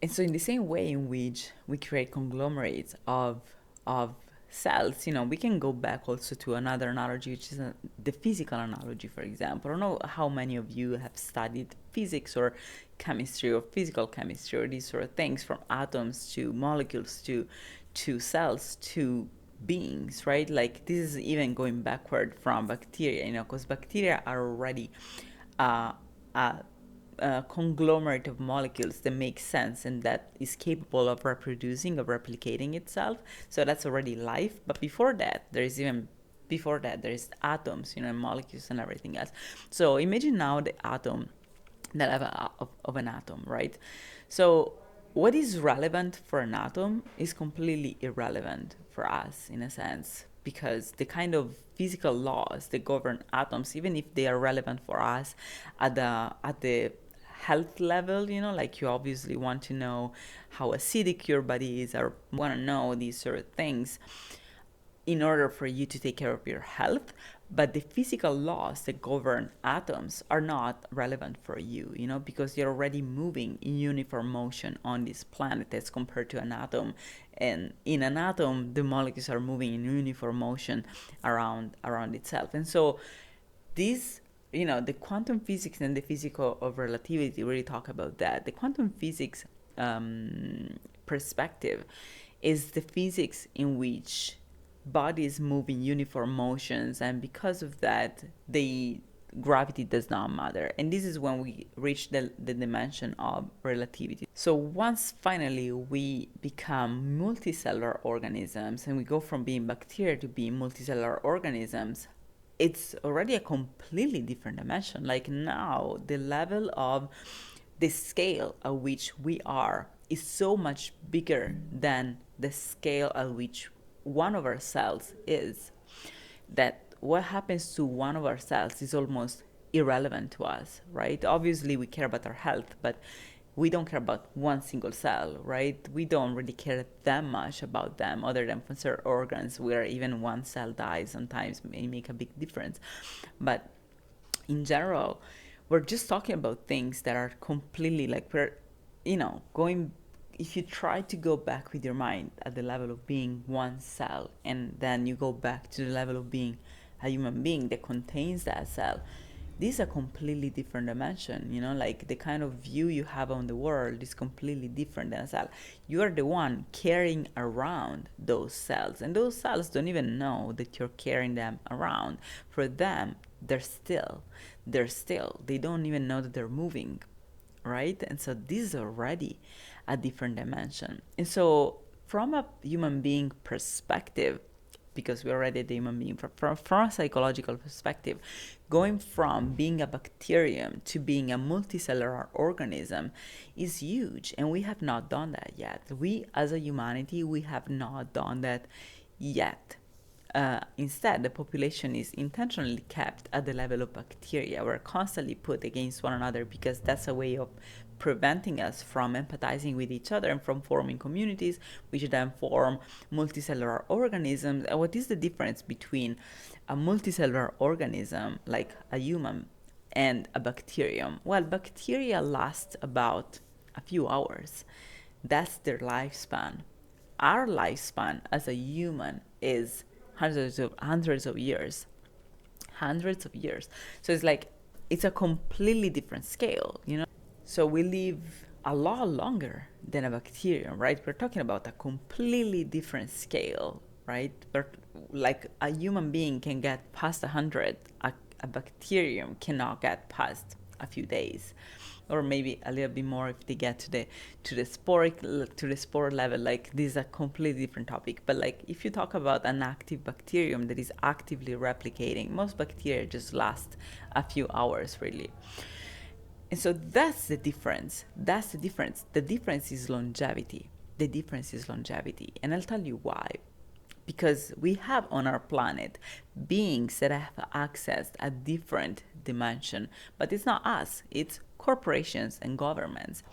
So in the same way in which we create conglomerates of cells, we can go back also to another analogy, which is the physical analogy, for example. I don't know how many of you have studied physics or chemistry or physical chemistry or these sort of things, from atoms to molecules to cells to beings, right? Like, this is even going backward from bacteria, because bacteria are already a conglomerate of molecules that makes sense and that is capable of reproducing, of replicating itself. So that's already life. But before that, there is atoms, and molecules and everything else. So imagine now the atom, that of an atom, right? So what is relevant for an atom is completely irrelevant for us, in a sense, because the kind of physical laws that govern atoms, even if they are relevant for us at the health level, like you obviously want to know how acidic your body is, or want to know these sort of things in order for you to take care of your health. But the physical laws that govern atoms are not relevant for you, because you're already moving in uniform motion on this planet as compared to an atom. And in an atom, the molecules are moving in uniform motion around itself. And so these, the quantum physics and the physics of relativity really talk about that. The quantum physics perspective is the physics in which bodies move in uniform motions, and because of that, they gravity does not matter. And this is when we reach the dimension of relativity. So once finally we become multicellular organisms and we go from being bacteria to being multicellular organisms, it's already a completely different dimension. Like now, the level of the scale at which we are is so much bigger than the scale at which one of our cells is, that what happens to one of our cells is almost irrelevant to us, right? Obviously, we care about our health, but we don't care about one single cell, right? We don't really care that much about them, other than for certain organs where even one cell dies sometimes may make a big difference. But in general, we're just talking about things that are completely like, we're, going, if you try to go back with your mind at the level of being one cell, and then you go back to the level of being a human being that contains that cell, this is a completely different dimension. Like the kind of view you have on the world is completely different than a cell. You are the one carrying around those cells, and those cells don't even know that you're carrying them around. For them, they're still. They don't even know that they're moving, right? And so this is already a different dimension. And so from a human being perspective, because we're already the human being, from a psychological perspective, going from being a bacterium to being a multicellular organism is huge. And we have not done that yet. We, as a humanity, we have not done that yet. Instead, the population is intentionally kept at the level of bacteria. We're constantly put against one another because that's a way of preventing us from empathizing with each other and from forming communities, which then form multicellular organisms. And what is the difference between a multicellular organism, like a human, and a bacterium? Well, bacteria last about a few hours. That's their lifespan. Our lifespan as a human is hundreds of years. So it's like, it's a completely different scale, So we live a lot longer than a bacterium, right? We're talking about a completely different scale, right? Like a human being can get past 100, a bacterium cannot get past a few days, or maybe a little bit more if they get to the spore level. Like, this is a completely different topic. But like, if you talk about an active bacterium that is actively replicating, most bacteria just last a few hours, really. And so that's the difference. The difference is longevity. And I'll tell you why. Because we have on our planet beings that have accessed a different dimension. But it's not us, it's corporations and governments.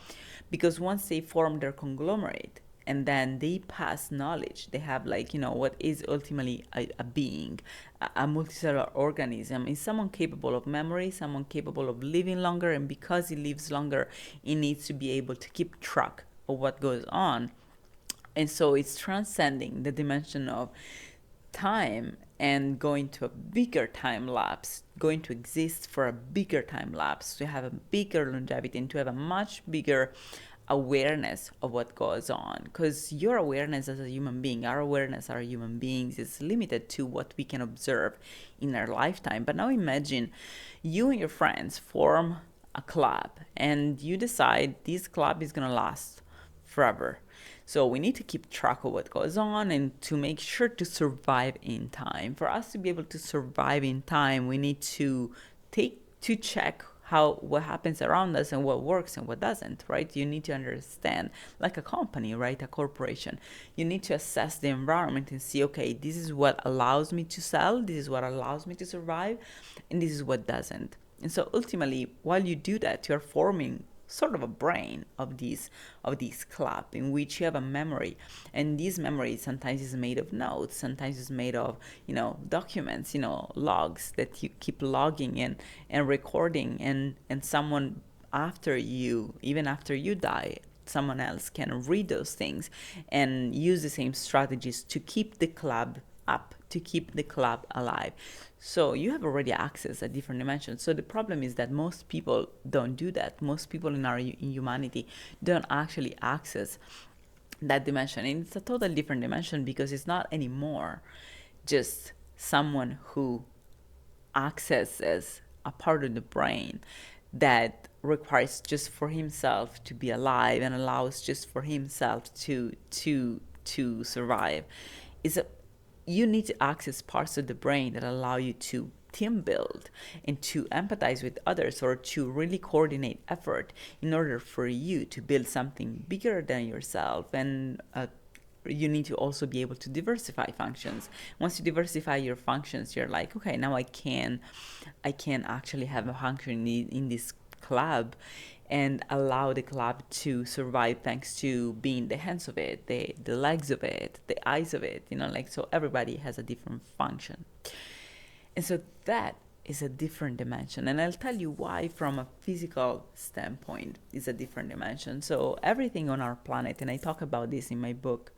Because once they form their conglomerate and then they pass knowledge, they have, like, what is ultimately a being, a multicellular organism, is someone capable of memory, someone capable of living longer. And because it lives longer, it needs to be able to keep track of what goes on. And so it's transcending the dimension of time and going to a bigger time lapse, going to exist for a bigger time lapse, to have a bigger longevity and to have a much bigger awareness of what goes on. Because your awareness as a human being, our awareness as human beings, is limited to what we can observe in our lifetime. But now imagine you and your friends form a club and you decide this club is going to last forever. So we need to keep track of what goes on and to make sure to survive in time. For us to be able to survive in time, we need to check what happens around us and what works and what doesn't, right? You need to understand, like a company, right? A corporation. You need to assess the environment and see, okay, this is what allows me to sell, this is what allows me to survive, and this is what doesn't. And so ultimately, while you do that, you're forming sort of a brain of these club in which you have a memory, and this memory sometimes is made of notes, sometimes is made of documents, logs that you keep logging and recording, and someone after you, even after you die, someone else can read those things and use the same strategies to keep the club up, to keep the club alive. So you have already accessed a different dimension. So the problem is that most people don't do that. Most people in humanity don't actually access that dimension. And it's a totally different dimension because it's not anymore just someone who accesses a part of the brain that requires just for himself to be alive and allows just for himself to survive. Is a You need to access parts of the brain that allow you to team build and to empathize with others, or to really coordinate effort in order for you to build something bigger than yourself. And you need to also be able to diversify functions. Once you diversify your functions, you're like, okay, now I can actually have a function in this club and allow the club to survive thanks to being the hands of it, the legs of it, the eyes of it, like, so everybody has a different function. And so that is a different dimension. And I'll tell you why from a physical standpoint is a different dimension. So everything on our planet, and I talk about this in my book,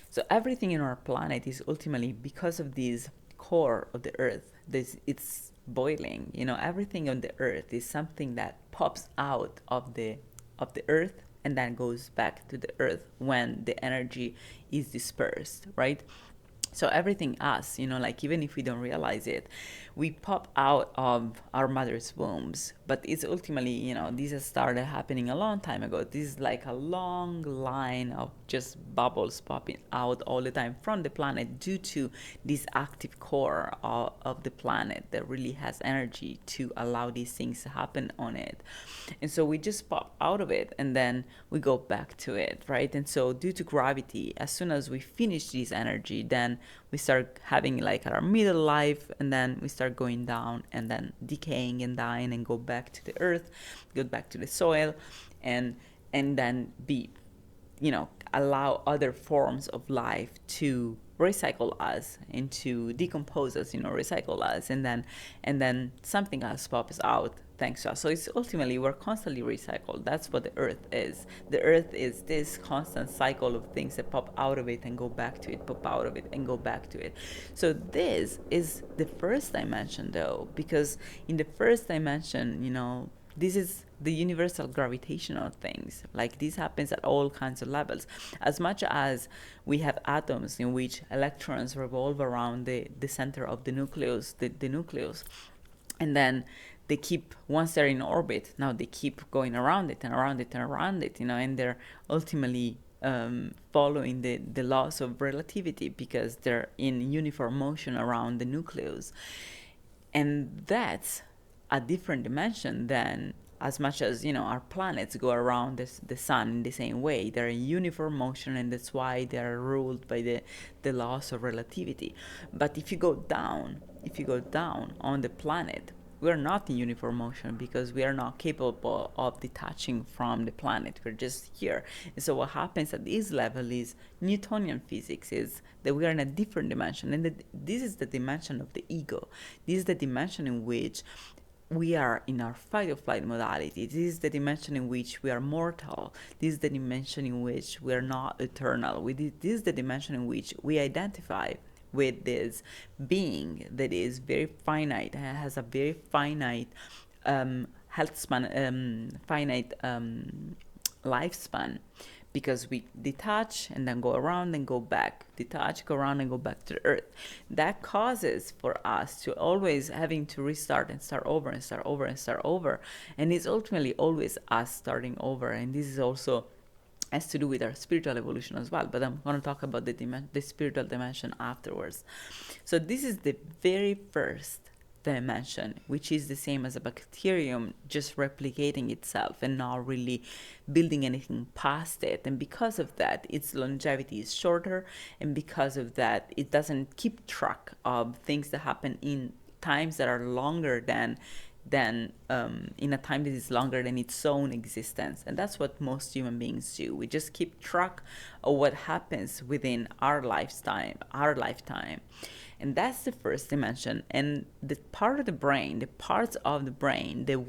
so everything in our planet is ultimately because of this core of the earth. It's boiling. Everything on the earth is something that pops out of the earth and then goes back to the earth when the energy is dispersed, right? So everything us, like, even if we don't realize it, we pop out of our mother's wombs. But it's ultimately, this has started happening a long time ago. This is like a long line of just bubbles popping out all the time from the planet due to this active core of the planet that really has energy to allow these things to happen on it. And so we just pop out of it and then we go back to it, right? And so due to gravity, as soon as we finish this energy, then we start having like our middle life, and then we start going down and then decaying and dying and go back to the earth, go back to the soil, and then be, allow other forms of life to recycle us and to decompose us, recycle us, and then something else pops out thanks to us. So it's ultimately, we're constantly recycled. That's what the earth is. The earth is this constant cycle of things that pop out of it and go back to it, pop out of it and go back to it. So this is the first dimension, though, because in the first dimension, this is the universal gravitational things. Like, this happens at all kinds of levels. As much as we have atoms in which electrons revolve around the center of the nucleus, the nucleus, and then they keep, once they're in orbit, now they keep going around it and around it and around it, and they're ultimately following the laws of relativity because they're in uniform motion around the nucleus. And that's a different dimension than, as much as, our planets go around the sun in the same way. They're in uniform motion, and that's why they're ruled by the laws of relativity. But if you go down on the planet, we're not in uniform motion because we are not capable of detaching from the planet. We're just here. And so what happens at this level is Newtonian physics, is that we are in a different dimension. And this is the dimension of the ego. This is the dimension in which we are in our fight or flight modality. This is the dimension in which we are mortal. This is the dimension in which we are not eternal. This is the dimension in which we identify with this being that is very finite, has a very finite health span, finite lifespan, because we detach and then go around and go back, detach, go around and go back to the earth. That causes for us to always having to restart and start over and start over and start over. And it's ultimately always us starting over. And this is also has to do with our spiritual evolution as well. But I'm going to talk about the spiritual dimension afterwards. So this is the very first dimension, which is the same as a bacterium, just replicating itself and not really building anything past it. And because of that, its longevity is shorter, and because of that, it doesn't keep track of things that happen in times that are longer than in a time that is longer than its own existence. And that's what most human beings do. We just keep track of what happens within our lifetime. And that's the first dimension. And the parts of the brain that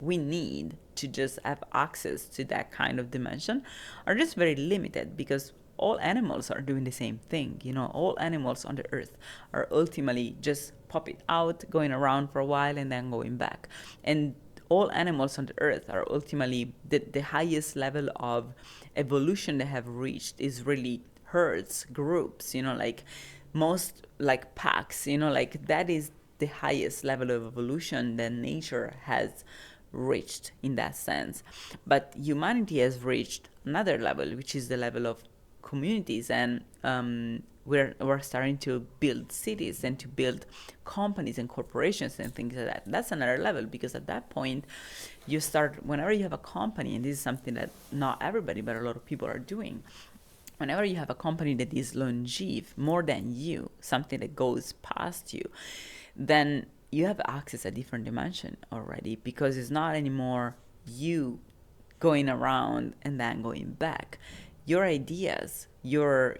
we need to just have access to that kind of dimension are just very limited, because all animals are doing the same thing. All animals on the earth are ultimately just popping out, going around for a while, and then going back. And all animals on the earth are ultimately, the highest level of evolution they have reached is really herds, groups, like most, like packs, like that is the highest level of evolution that nature has reached in that sense. But humanity has reached another level, which is the level of communities, and we're starting to build cities and to build companies and corporations and things like that. That's another level, because at that point you start, whenever you have a company, and this is something that not everybody but a lot of people are doing, whenever you have a company that is longeve more than you, something that goes past you, then you have access to a different dimension already, because it's not anymore you going around and then going back. Your ideas, your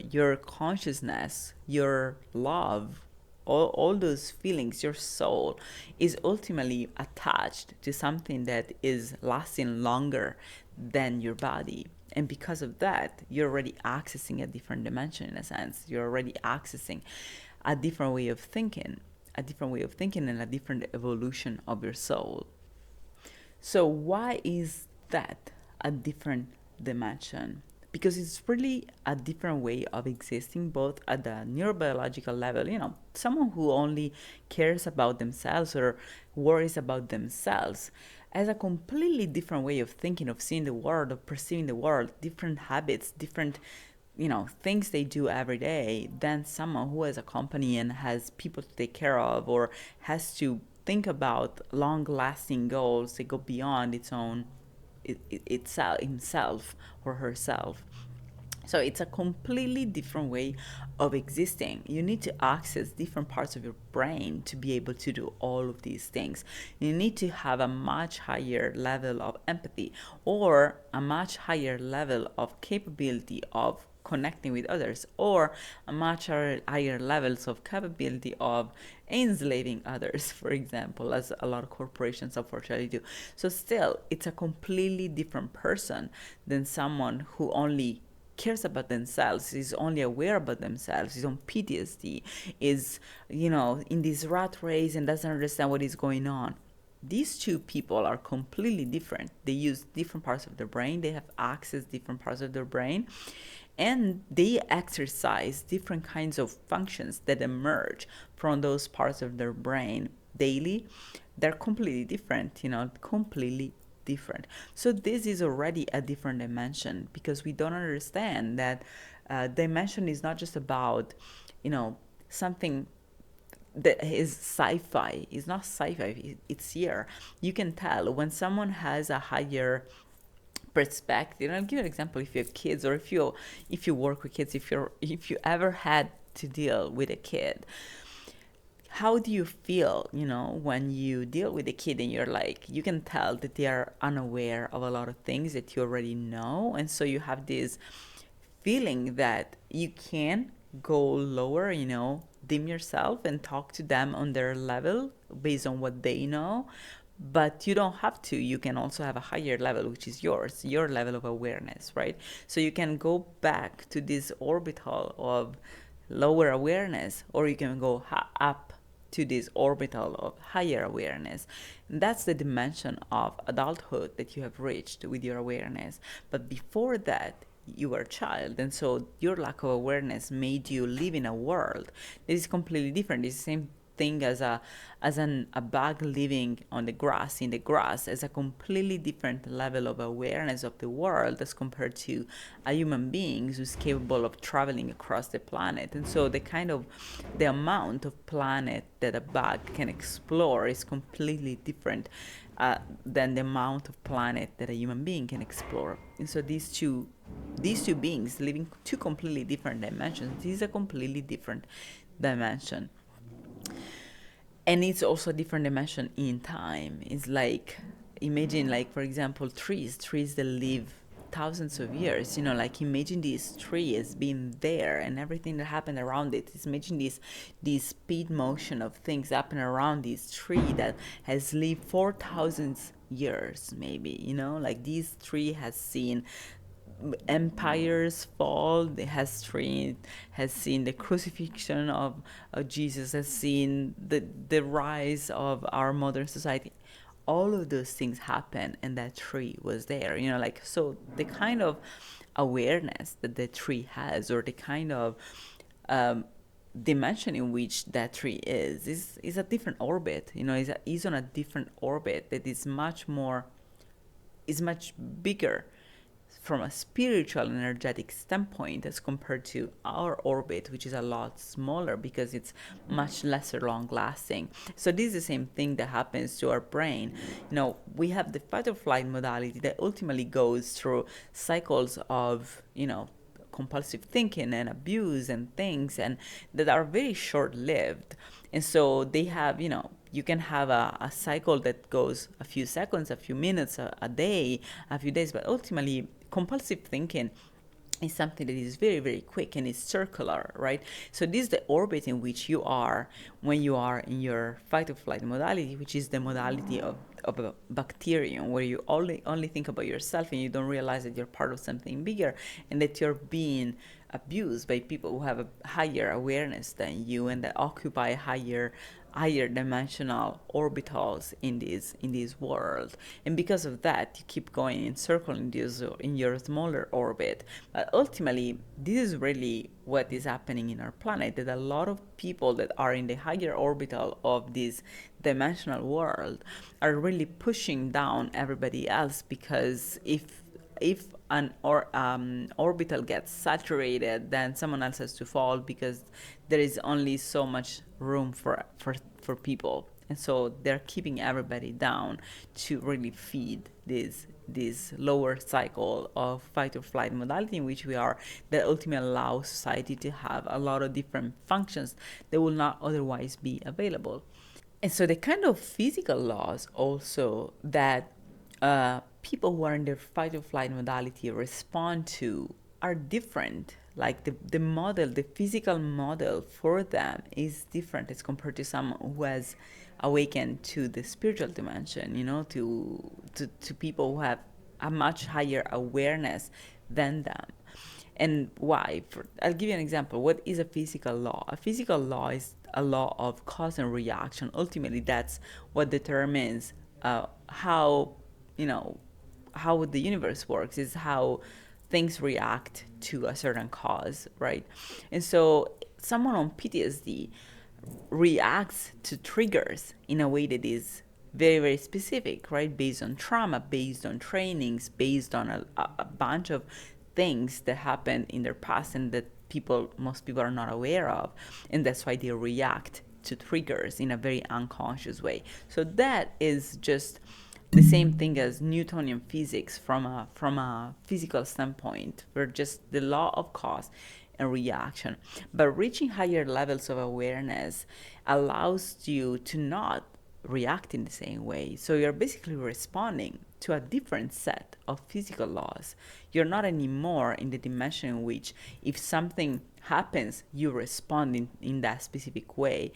consciousness, your love, all those feelings, your soul is ultimately attached to something that is lasting longer than your body. And because of that, you're already accessing a different dimension in a sense. You're already accessing a different way of thinking, and a different evolution of your soul. So why is that a different dimension? Because it's really a different way of existing, both at the neurobiological level. Someone who only cares about themselves or worries about themselves has a completely different way of thinking, of seeing the world, of perceiving the world, different habits, different things they do every day, than someone who has a company and has people to take care of, or has to think about long-lasting goals that go beyond its own itself, himself or herself. So it's a completely different way of existing. You need to access different parts of your brain to be able to do all of these things. You need to have a much higher level of empathy, or a much higher level of capability of connecting with others, or a much higher levels of capability of enslaving others, for example, as a lot of corporations unfortunately do. So still, it's a completely different person than someone who only cares about themselves, is only aware about themselves, is on PTSD, is, in this rat race and doesn't understand what is going on. These two people are completely different. They use different parts of their brain, they have access different parts of their brain, and they exercise different kinds of functions that emerge from those parts of their brain daily. They're completely different, completely different. So this is already a different dimension, because we don't understand that dimension is not just about, something that is sci-fi. It's not sci-fi, it's here. You can tell when someone has a higher perspective. I'll give you an example. If you have kids, or if you work with kids, if you ever had to deal with a kid, how do you feel, when you deal with a kid and you're like, you can tell that they are unaware of a lot of things that you already know, and so you have this feeling that you can go lower, dim yourself and talk to them on their level based on what they know. But you don't have to. You can also have a higher level, which is your level of awareness, right? So you can go back to this orbital of lower awareness, or you can go up to this orbital of higher awareness. And that's the dimension of adulthood that you have reached with your awareness. But before that, you were a child, and so your lack of awareness made you live in a world that is completely different. It's the same thing as a bug living on the grass, in the grass, as a completely different level of awareness of the world as compared to a human being who's capable of traveling across the planet. And so the amount of planet that a bug can explore is completely different than the amount of planet that a human being can explore. And so these two beings living two completely different dimensions. This is a completely different dimension. And it's also a different dimension in time. It's like, imagine, like, for example, trees that live thousands of years. Imagine this tree as being there and everything that happened around it. Imagine this speed motion of things happening around this tree that has lived 4,000 years, maybe. This tree has seen empires fall, has seen the crucifixion of Jesus, has seen the rise of our modern society. All of those things happen, and that tree was there. So the kind of awareness that the tree has, or the kind of dimension in which that tree is a different orbit. Is on a different orbit that is much bigger from a spiritual and energetic standpoint as compared to our orbit, which is a lot smaller because it's much lesser long lasting. So this is the same thing that happens to our brain. We have the fight or flight modality that ultimately goes through cycles of, compulsive thinking and abuse and things, and that are very short lived. And so they have, you can have a cycle that goes a few seconds, a few minutes, a day, a few days, but ultimately compulsive thinking is something that is very, very quick and it's circular, right? So this is the orbit in which you are when you are in your fight or flight modality, which is the modality of a bacterium, where you only think about yourself and you don't realize that you're part of something bigger and that you're being abused by people who have a higher awareness than you and that occupy higher dimensional orbitals in this world. And because of that, you keep going in circle in your smaller orbit. But ultimately, this is really what is happening in our planet, that a lot of people that are in the higher orbital of this dimensional world are really pushing down everybody else, because if an orbital gets saturated, then someone else has to fall, because there is only so much room for people, and so they're keeping everybody down to really feed this lower cycle of fight or flight modality in which we are, that ultimately allows society to have a lot of different functions that will not otherwise be available. And so the kind of physical laws also that people who are in their fight or flight modality respond to are different. Like the physical model for them is different as compared to someone who has awakened to the spiritual dimension, to people who have a much higher awareness than them. And why? I'll give you an example. What is a physical law? A physical law is a law of cause and reaction. Ultimately, that's what determines how the universe works, is how things react to a certain cause, right? And so someone on PTSD reacts to triggers in a way that is very, very specific, right? Based on trauma, based on trainings, based on a bunch of things that happened in their past and that most people are not aware of. And that's why they react to triggers in a very unconscious way. So that is just the same thing as Newtonian physics from a physical standpoint, where just the law of cause and reaction. But reaching higher levels of awareness allows you to not react in the same way. So you're basically responding to a different set of physical laws. You're not anymore in the dimension in which if something happens, you respond in that specific way.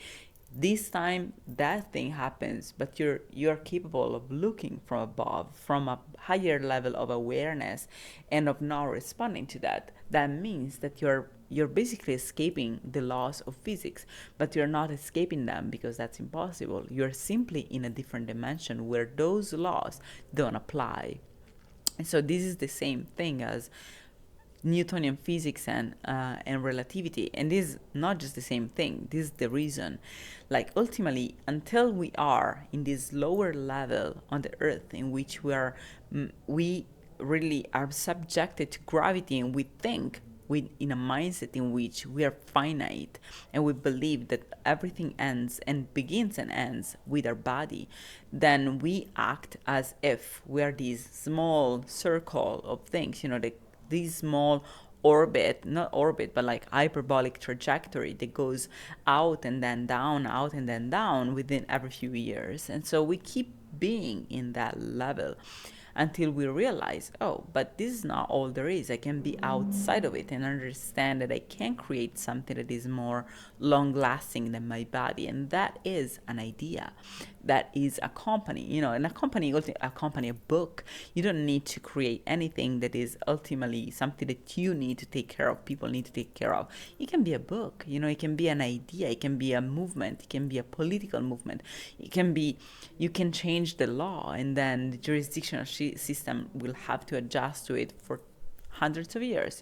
This time that thing happens, but you're capable of looking from above, from a higher level of awareness, and of not responding to that. That means that you're basically escaping the laws of physics, but you're not escaping them because that's impossible. You're simply in a different dimension where those laws don't apply. And so this is the same thing as Newtonian physics and relativity. And this is not just the same thing. This is the reason. Like ultimately, until we are in this lower level on the earth in which we really are subjected to gravity, and we think in a mindset in which we are finite, and we believe that everything ends and begins and ends with our body, then we act as if we are this small circle of things, this small not orbit, but like hyperbolic trajectory that goes out and then down within every few years. And so we keep being in that level until we realize, oh, but this is not all there is. I can be outside of it and understand that I can create something that is more long lasting than my body. And that is an idea. That is a company, and a book. You don't need to create anything that is ultimately something that you need to take care of, people need to take care of. It can be a book, it can be an idea, it can be a movement, it can be a political movement, you can change the law, and then the jurisdictional system will have to adjust to it for hundreds of years,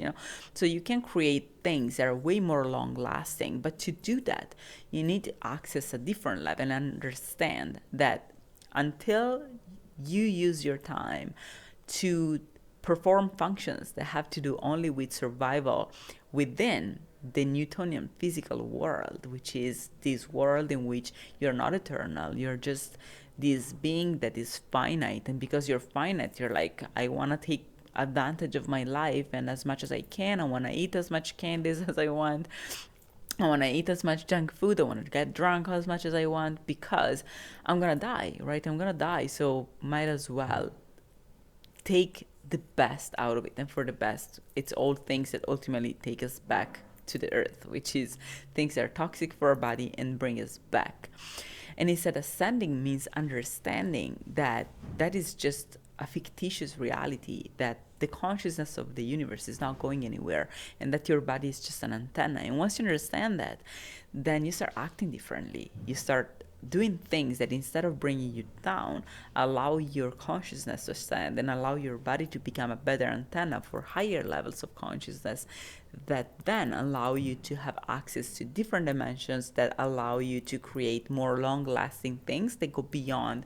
So you can create things that are way more long lasting. But to do that, you need to access a different level and understand that until you use your time to perform functions that have to do only with survival within the Newtonian physical world, which is this world in which you're not eternal, you're just this being that is finite. And because you're finite, you're like, I want to take advantage of my life and as much as I can. I want to eat as much candies as I want. I want to eat as much junk food. I want to get drunk as much as I want because I'm going to die, right? I'm going to die. So might as well take the best out of it. And for the best, it's all things that ultimately take us back to the earth, which is things that are toxic for our body and bring us back. And he said ascending means understanding that that is just a fictitious reality, that the consciousness of the universe is not going anywhere, and that your body is just an antenna. And once you understand that, then you start acting differently. You start doing things that, instead of bringing you down, allow your consciousness to ascend and allow your body to become a better antenna for higher levels of consciousness that then allow you to have access to different dimensions that allow you to create more long-lasting things that go beyond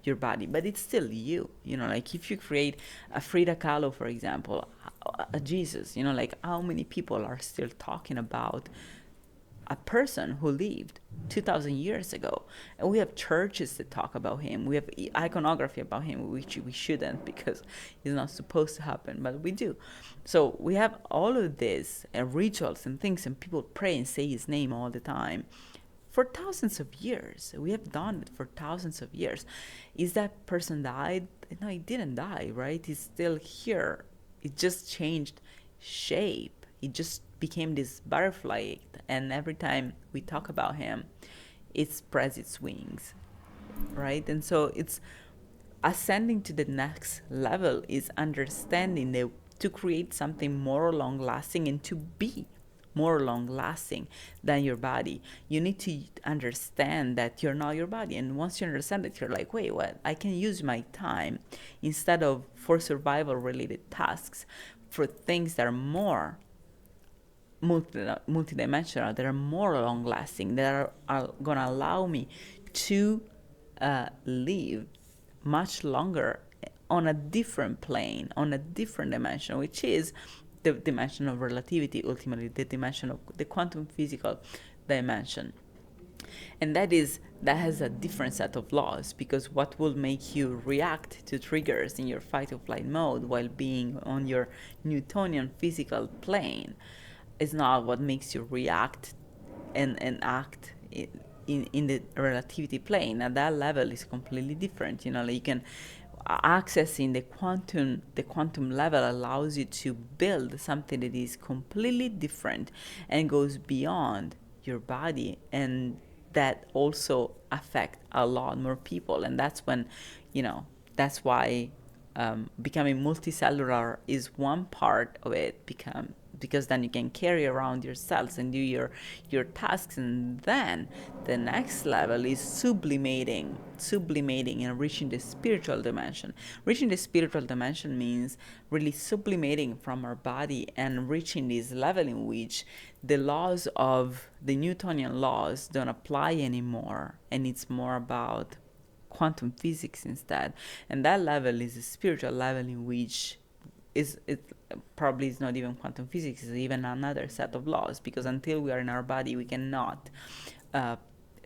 your body. But it's still you, like if you create a Frida Kahlo, for example, a Jesus, like how many people are still talking about a person who lived 2,000 years ago? And we have churches that talk about him. We have iconography about him, which we shouldn't, because it's not supposed to happen, but we do. So we have all of this rituals and things, and people pray and say his name all the time for thousands of years. We have done it for thousands of years. Is that person died? No, he didn't die, right? He's still here. It just changed shape. It just became this butterfly, and every time we talk about him, it spreads its wings, right? And so it's ascending to the next level is understanding that to create something more long lasting and to be more long lasting than your body, you need to understand that you're not your body. And once you understand that, you're like, wait, what? I can use my time, instead of for survival related tasks, for things that are more multidimensional, that are more long lasting, that are going to allow me to live much longer on a different plane, on a different dimension, which is the dimension of relativity, ultimately the dimension of the quantum physical dimension. And that has a different set of laws, because what will make you react to triggers in your fight or flight mode while being on your Newtonian physical plane is not what makes you react and act in the relativity plane. At that level is completely different. Like you can accessing the quantum level allows you to build something that is completely different and goes beyond your body, and that also affect a lot more people. And that's when that's why becoming multicellular is one part of it, because then you can carry around your cells and do your tasks. And then the next level is sublimating and reaching the spiritual dimension. Reaching the spiritual dimension means really sublimating from our body and reaching this level in which the laws of the Newtonian laws don't apply anymore, and it's more about quantum physics instead. And that level is a spiritual level in which it probably is not even quantum physics, it's even another set of laws, because until we are in our body, we cannot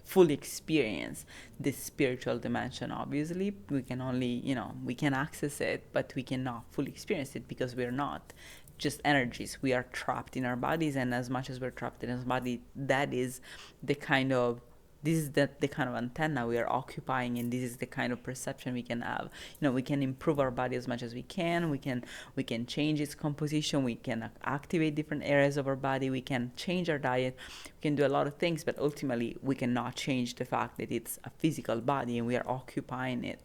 fully experience this spiritual dimension. Obviously, we can only, we can access it, but we cannot fully experience it because we're not just energies. We are trapped in our bodies, and as much as we're trapped in our body, that is the kind of the kind of antenna we are occupying, and this is the kind of perception we can have. We can improve our body as much as we can. We can change its composition. We can activate different areas of our body. We can change our diet. We can do a lot of things, but ultimately we cannot change the fact that it's a physical body and we are occupying it,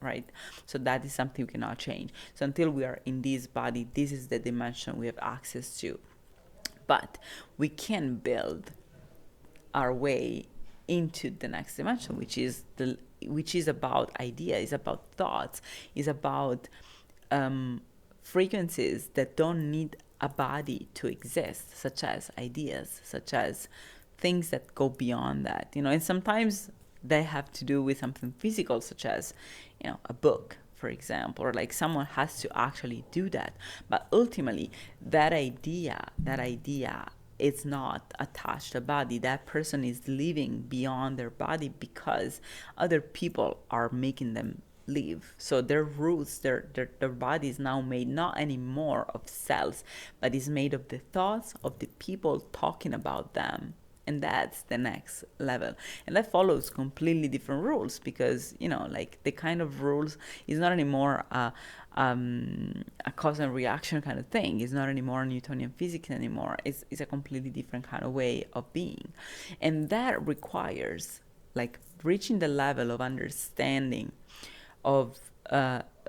right? So that is something we cannot change. So until we are in this body, this is the dimension we have access to. But we can build our way into the next dimension, which is about ideas, is about thoughts, is about frequencies that don't need a body to exist, such as ideas, such as things that go beyond that, and sometimes they have to do with something physical, such as, a book, for example, or like someone has to actually do that. But ultimately, that idea is not attached to a body. That person is living beyond their body because other people are making them live. So their roots, their body is now made not anymore of cells, but is made of the thoughts of the people talking about them. And that's the next level. And that follows completely different rules because, like the kind of rules is not anymore a cause and reaction kind of thing. It's not anymore Newtonian physics anymore. It's a completely different kind of way of being. And that requires like reaching the level of understanding of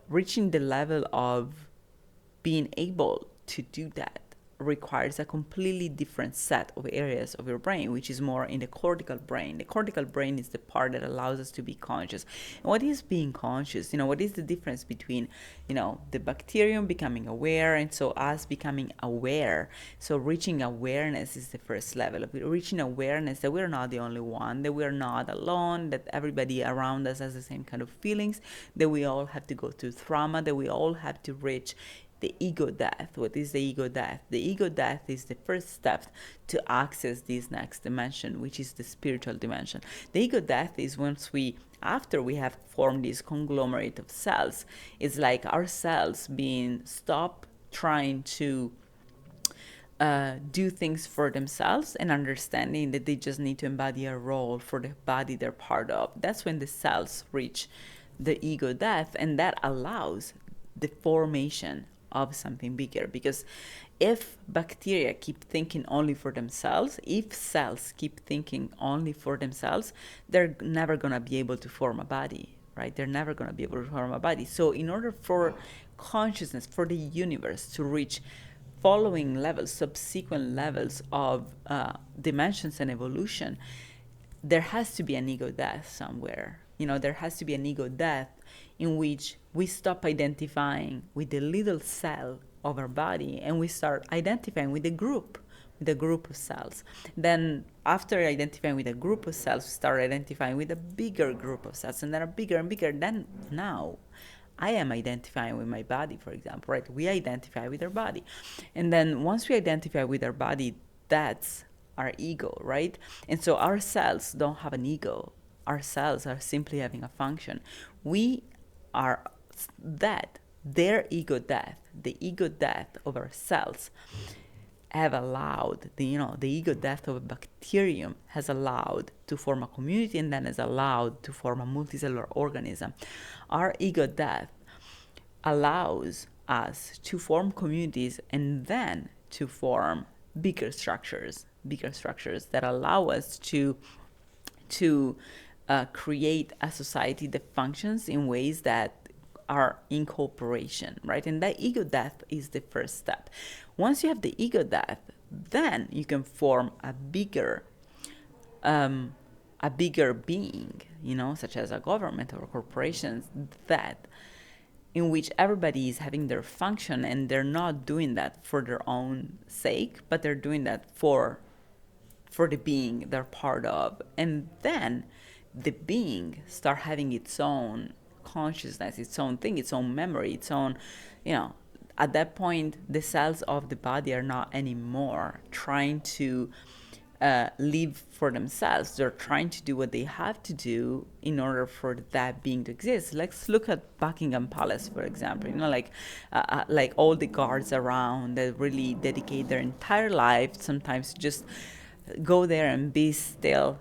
reaching the level of being able to do that requires a completely different set of areas of your brain, which is more in the cortical brain. The cortical brain is the part that allows us to be conscious. And what is being conscious? What is the difference between, the bacterium becoming aware and so us becoming aware? So reaching awareness is the first level of it. Reaching awareness that we're not the only one, that we're not alone, that everybody around us has the same kind of feelings, that we all have to go through trauma, that we all have to reach the ego death. What is the ego death? The ego death is the first step to access this next dimension, which is the spiritual dimension. The ego death is after we have formed this conglomerate of cells, it's like our cells being stopped trying to do things for themselves and understanding that they just need to embody a role for the body they're part of. That's when the cells reach the ego death, and that allows the formation of something bigger. Because if bacteria keep thinking only for themselves, if cells keep thinking only for themselves, they're never going to be able to form a body, right? They're never going to be able to form a body. So in order for consciousness, for the universe to reach following levels, subsequent levels of dimensions and evolution, there has to be an ego death somewhere. There has to be an ego death in which we stop identifying with the little cell of our body and we start identifying with the group of cells. Then after identifying with a group of cells, we start identifying with a bigger group of cells, and then a bigger and bigger. Then now I am identifying with my body, for example, right? We identify with our body. And then once we identify with our body, that's our ego, right? And so our cells don't have an ego. Our cells are simply having a function. We are that. Their ego death, the ego death of our cells, have allowed the ego death of a bacterium has allowed to form a community, and then has allowed to form a multicellular organism. Our ego death allows us to form communities and then to form bigger structures that allow us to create a society that functions in ways that are in cooperation, right? And that ego death is the first step. Once you have the ego death, then you can form a bigger being, such as a government or corporations, that in which everybody is having their function, and they're not doing that for their own sake, but they're doing that for the being they're part of. And then the being start having its own consciousness, its own thing, its own memory, its own, at that point, the cells of the body are not anymore trying to live for themselves. They're trying to do what they have to do in order for that being to exist. Let's look at Buckingham Palace, for example. Like all the guards around that really dedicate their entire life, sometimes just go there and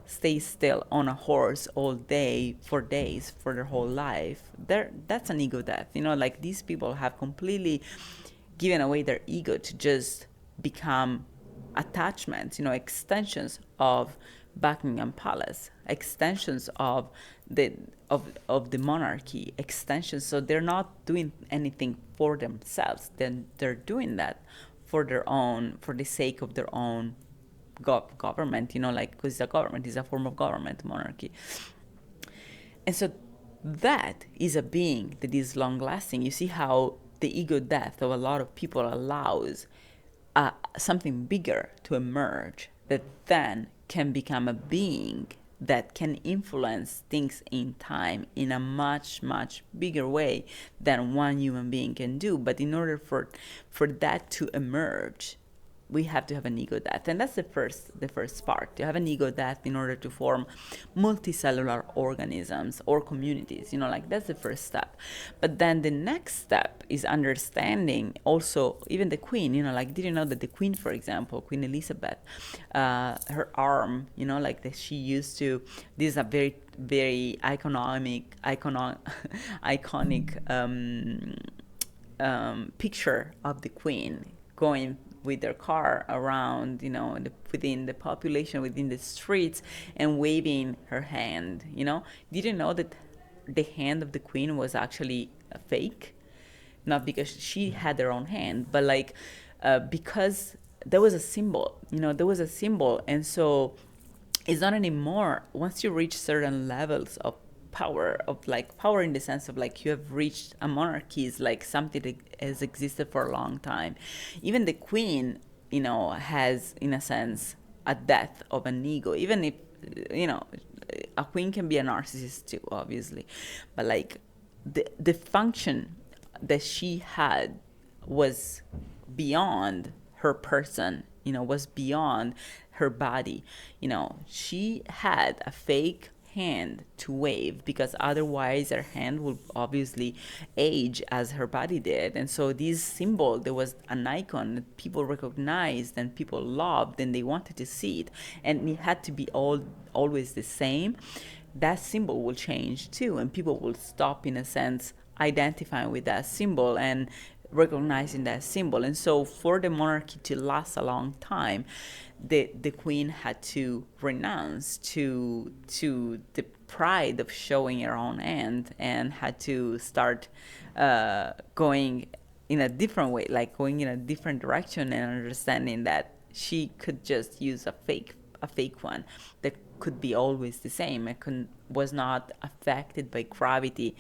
stay still on a horse all day for days, for their whole life. That's an ego death. Like these people have completely given away their ego to just become attachments, extensions of Buckingham Palace, extensions of the monarchy, extensions. So they're not doing anything for themselves. Then they're doing that for the sake of their own government, because it's a government, is a form of government, monarchy. And so that is a being that is long lasting. You see how the ego death of a lot of people allows something bigger to emerge that then can become a being that can influence things in time in a much, much bigger way than one human being can do. But in order for that to emerge, we have to have an ego death, and that's the first part. You have an ego death in order to form multicellular organisms or communities. Like that's the first step. But then the next step is understanding also even the queen. Like, did you know that the queen, for example, Queen Elizabeth, her arm, like that she used to. This is a very very iconic picture of the queen going with their car around, within the population, within the streets, and waving her hand. Did you know that the hand of the queen was actually a fake? Not because she had her own hand, but because there was a symbol. And so it's not anymore. Once you reach certain levels of power in the sense of you have reached a monarchy is something that has existed for a long time. Even the queen, has in a sense a death of an ego, even if a queen can be a narcissist too, obviously, but the function that she had was beyond her person, was beyond her body. She had a fake hand to wave because otherwise her hand would obviously age as her body did. And so this symbol, there was an icon that people recognized and people loved and they wanted to see it, and it had to be always the same. That symbol will change too, and people will stop, in a sense, identifying with that symbol and recognizing that symbol. And so for the monarchy to last a long time, the queen had to renounce to the pride of showing her own hand, and had to start going in a different way, going in a different direction, and understanding that she could just use a fake one that could be always the same. It was not affected by gravity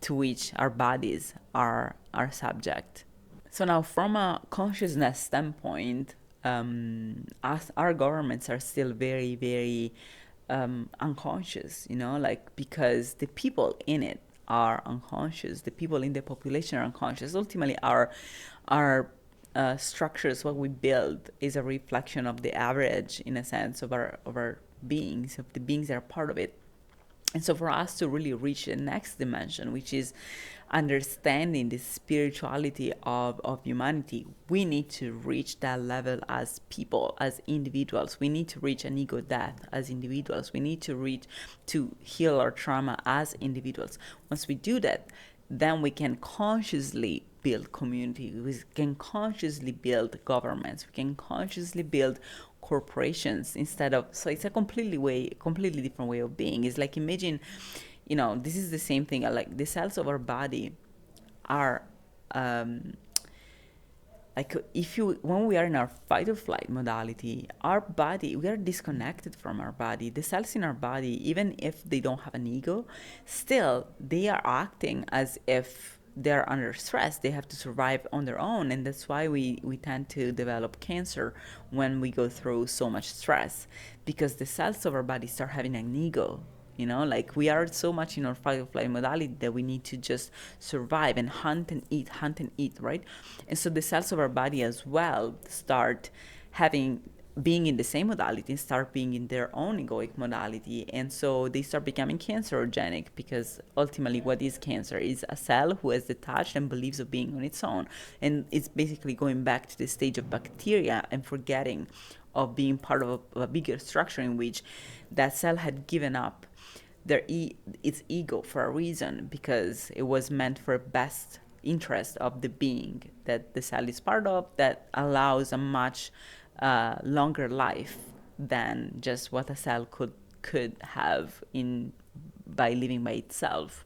to which our bodies are subject. So now, from a consciousness standpoint, our governments are still very, very unconscious, because the people in it are unconscious. The people in the population are unconscious. Ultimately, our structures, what we build, is a reflection of the average, in a sense, of our beings, of the beings that are part of it. And so for us to really reach the next dimension, which is understanding the spirituality of humanity, we need to reach that level as people, as individuals. We need to reach an ego death as individuals. We need to heal our trauma as individuals. Once we do that, then we can consciously build community. We can consciously build governments. We can consciously build corporations instead of. So it's a completely different way of being. It's like, imagine, this is the same thing. Like, the cells of our body are when we are in our fight or flight modality, our body, we are disconnected from our body. The cells in our body, even if they don't have an ego, still they are acting as if they're under stress. They have to survive on their own, and that's why we tend to develop cancer when we go through so much stress, because the cells of our body start having an ego. We are so much in our fight or flight modality that we need to just survive and hunt and eat, right? And so the cells of our body as well start being in the same modality, start being in their own egoic modality, and so they start becoming cancerogenic, because ultimately what is cancer is a cell who has detached and believes of being on its own, and it's basically going back to the stage of bacteria and forgetting of being part of a bigger structure in which that cell had given up its ego for a reason, because it was meant for best interest of the being that the cell is part of, that allows a much longer life than just what a cell could have by living by itself.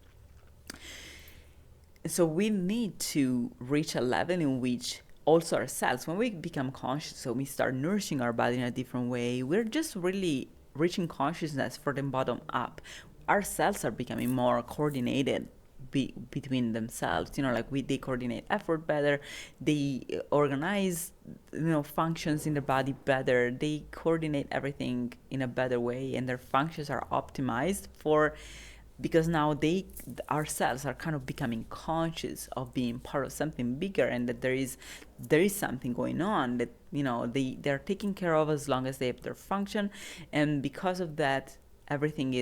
So we need to reach a level in which also our cells, when we become conscious, so we start nourishing our body in a different way, we're just really reaching consciousness from the bottom up. Our cells are becoming more coordinated between themselves. Like they coordinate effort better, they organize, functions in the body better, they coordinate everything in a better way, and their functions are optimized because now ourselves are kind of becoming conscious of being part of something bigger, and that there is something going on that they're taking care of as long as they have their function, and because of that everything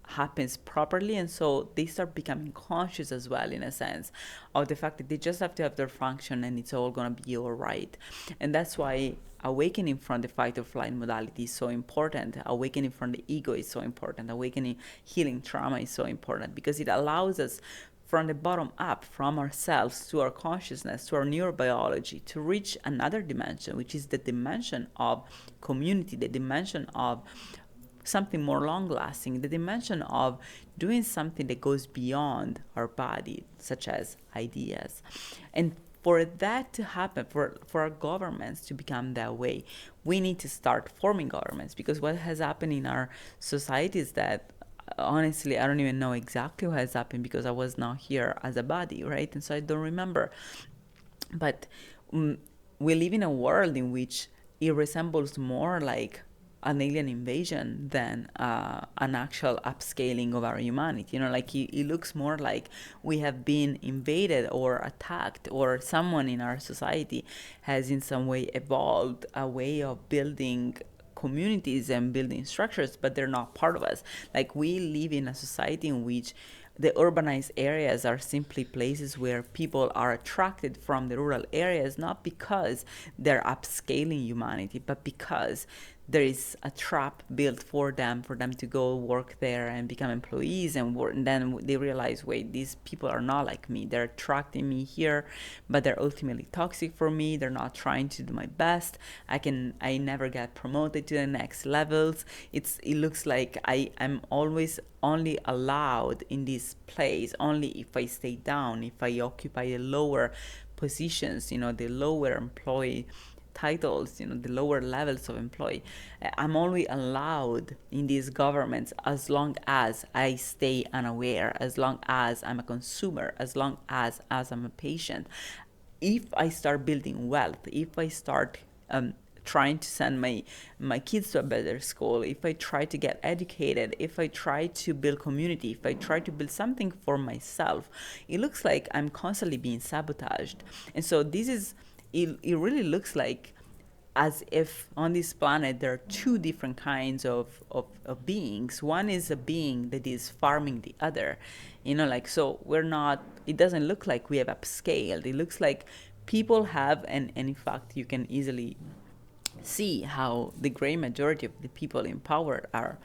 happens properly. And so they start becoming conscious as well, in a sense, of the fact that they just have to have their function and it's all going to be all right. And that's why awakening from the fight or flight modality is so important. Awakening from the ego is so important. Awakening, healing trauma is so important, because it allows us from the bottom up, from ourselves to our consciousness, to our neurobiology, to reach another dimension, which is the dimension of community, the dimension of something more long-lasting, the dimension of doing something that goes beyond our body, such as ideas. And for that to happen, for our governments to become that way, we need to start forming governments, because what has happened in our society is that, honestly, I don't even know exactly what has happened, because I was not here as a body, right? And so I don't remember. But we live in a world in which it resembles more like an alien invasion than an actual upscaling of our humanity. Like it looks more like we have been invaded or attacked, or someone in our society has in some way evolved a way of building communities and building structures, but they're not part of us. Like we live in a society in which the urbanized areas are simply places where people are attracted from the rural areas, not because they're upscaling humanity, but because there is a trap built for them to go work there and become employees and work, and then they realize, wait, these people are not like me. They're attracting me here, but they're ultimately toxic for me. They're not trying to do my best. I never get promoted to the next levels. It looks like I'm always only allowed in this place only if I stay down, if I occupy the lower positions, the lower employee titles, the lower levels of employee. I'm only allowed in these governments as long as I stay unaware, as long as I'm a consumer, as long as I'm a patient. If I start building wealth, if I start trying to send my kids to a better school, if I try to get educated, if I try to build community, if I try to build something for myself, it looks like I'm constantly being sabotaged. And so it really looks like as if on this planet there are two different kinds of beings. One is a being that is farming the other, so it doesn't look like we have upscaled. It looks like people have, and in fact you can easily see how the great majority of the people in power are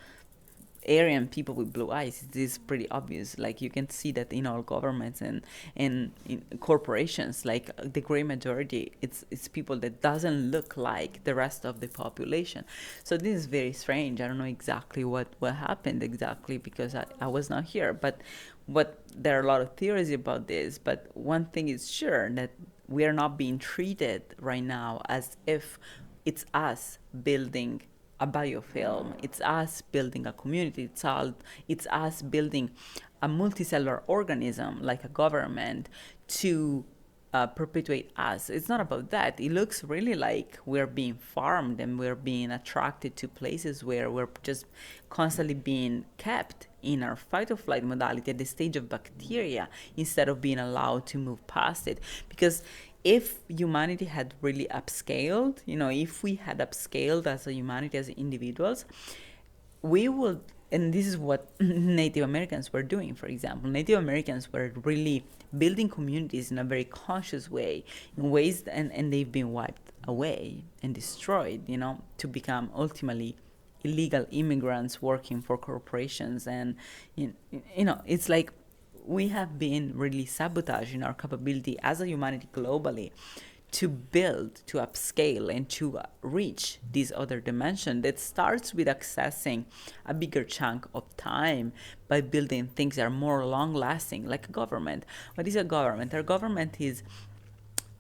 Aryan people with blue eyes. It is pretty obvious. Like you can see that in all governments and in corporations, like the great majority, it's people that doesn't look like the rest of the population. So this is very strange. I don't know exactly what happened exactly, because I was not here. But there are a lot of theories about this. But one thing is sure, that we are not being treated right now as if it's us building a biofilm. It's us building a community. It's us building a multicellular organism like a government to perpetuate us. It's not about that. It looks really like we're being farmed and we're being attracted to places where we're just constantly being kept in our fight or flight modality at the stage of bacteria, instead of being allowed to move past it. Because if humanity had really upscaled, if we had upscaled as a humanity, as individuals, we would, and this is what Native Americans were doing, for example. Native Americans were really building communities in a very conscious way, in ways, and they've been wiped away and destroyed, to become ultimately illegal immigrants working for corporations. And, it's like, we have been really sabotaging our capability as a humanity globally to build, to upscale, and to reach this other dimension that starts with accessing a bigger chunk of time by building things that are more long-lasting, like a government. What is a government? Our government is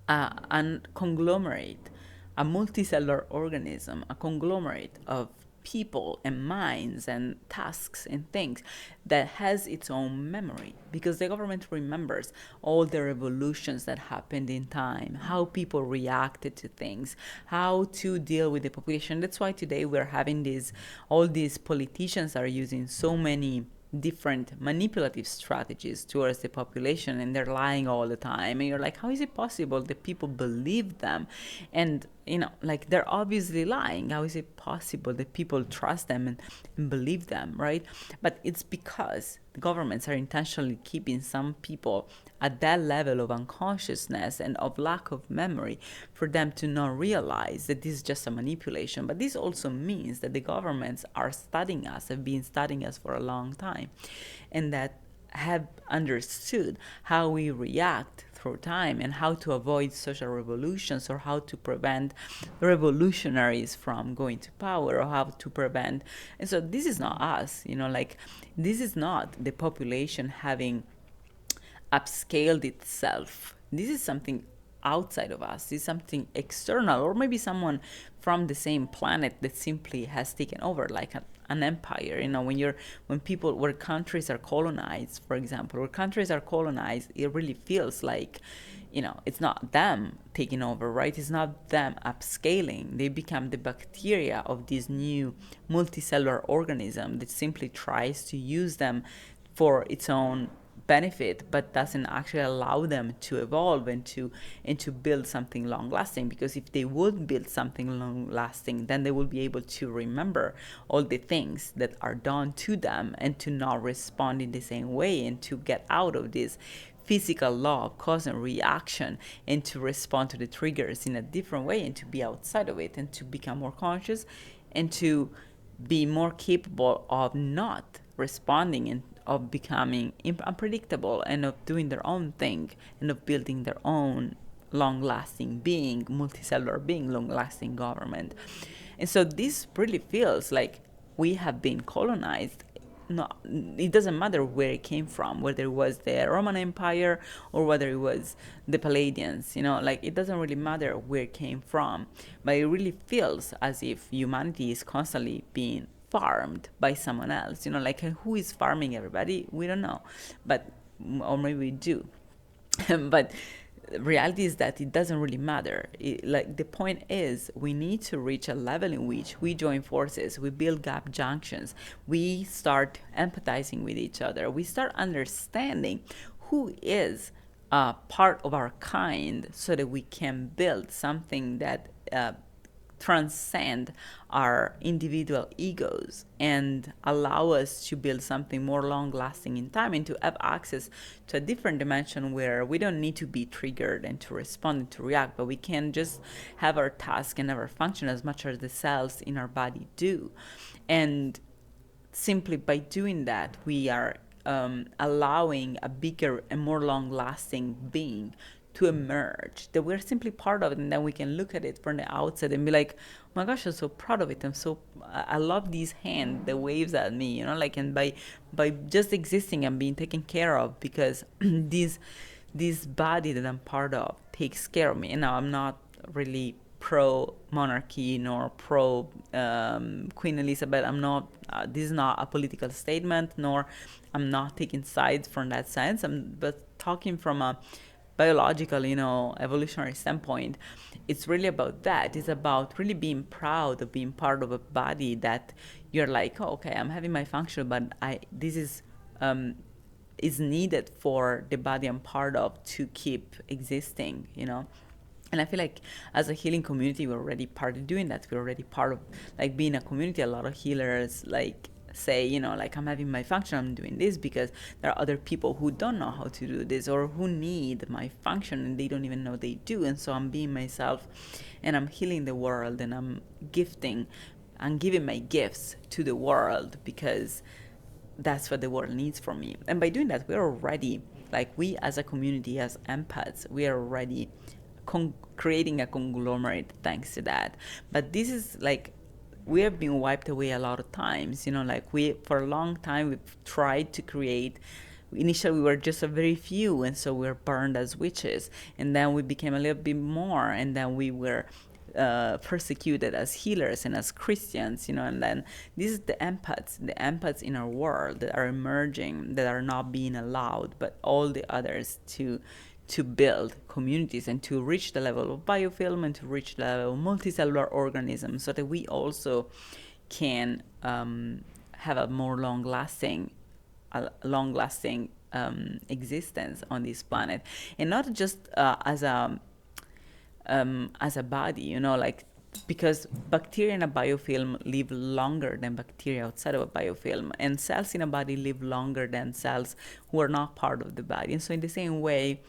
a conglomerate, a multicellular organism, a conglomerate of people and minds and tasks and things that has its own memory, because the government remembers all the revolutions that happened in time, how people reacted to things, how to deal with the population. That's why today we're having all these politicians are using so many different manipulative strategies towards the population, and they're lying all the time, and you're like, how is it possible that people believe them? And like, they're obviously lying. How is it possible that people trust them and believe them, right? But it's because the governments are intentionally keeping some people at that level of unconsciousness and of lack of memory for them to not realize that this is just a manipulation. But this also means that the governments are studying us, have been studying us for a long time, and that have understood how we react through time and how to avoid social revolutions, or how to prevent revolutionaries from going to power, or how to prevent. And so this is not us, like, this is not the population having upscaled itself. This is something outside of us. This is something external, or maybe someone from the same planet that simply has taken over, like an empire. Where countries are colonized, for example, it really feels like, it's not them taking over, right? It's not them upscaling. They become the bacteria of this new multicellular organism that simply tries to use them for its own benefit, but doesn't actually allow them to evolve and to build something long lasting. Because if they would build something long lasting, then they will be able to remember all the things that are done to them, and to not respond in the same way, and to get out of this physical law of cause and reaction, and to respond to the triggers in a different way, and to be outside of it, and to become more conscious, and to be more capable of not responding, and of becoming unpredictable, and of doing their own thing, and of building their own long-lasting being, multicellular being, long-lasting government. And so this really feels like we have been colonized. No, it doesn't matter where it came from, whether it was the Roman Empire or whether it was the Palladians, like, it doesn't really matter where it came from, but it really feels as if humanity is constantly being farmed by someone else. Like, who is farming everybody? We don't know, or maybe we do. But reality is that it doesn't really matter. The point is, we need to reach a level in which we join forces, we build gap junctions, we start empathizing with each other, we start understanding who is part of our kind, so that we can build something that transcend our individual egos and allow us to build something more long lasting in time, and to have access to a different dimension where we don't need to be triggered and to respond and to react, but we can just have our task and our function as much as the cells in our body do. And simply by doing that, we are allowing a bigger and more long lasting being to emerge, that we're simply part of it, and then we can look at it from the outside and be like, oh my gosh, I'm so proud of it. I love these hand that waves at me, and by just existing and being taken care of, because this body that I'm part of takes care of me. And now I'm not really pro monarchy nor pro Queen Elizabeth. I'm not. This is not a political statement, nor I'm not taking sides from that sense. But talking from a biological, evolutionary standpoint, it's really about that. It's about really being proud of being part of a body that you're like, oh, okay, I'm having my function, but this is needed for the body I'm part of to keep existing, And I feel like as a healing community, we're already part of doing that. We're already part of being a community. A lot of healers say, I'm having my function, I'm doing this because there are other people who don't know how to do this, or who need my function and they don't even know they do. And so I'm being myself, and I'm healing the world, and I'm giving my gifts to the world, because that's what the world needs from me. And by doing that, we're already, we as a community, as empaths, we are already creating a conglomerate thanks to that. But this is we have been wiped away a lot of times, for a long time, we've tried to create. Initially, we were just a very few, and so we were burned as witches. And then we became a little bit more, and then we were persecuted as healers and as Christians, and then this is the empaths in our world that are emerging, that are not being allowed, but all the others to build communities and to reach the level of biofilm and to reach the level of multicellular organisms, so that we also can have a more long-lasting existence on this planet, and not just as a body, like, because bacteria in a biofilm live longer than bacteria outside of a biofilm, and cells in a body live longer than cells who are not part of the body. And so in the same way,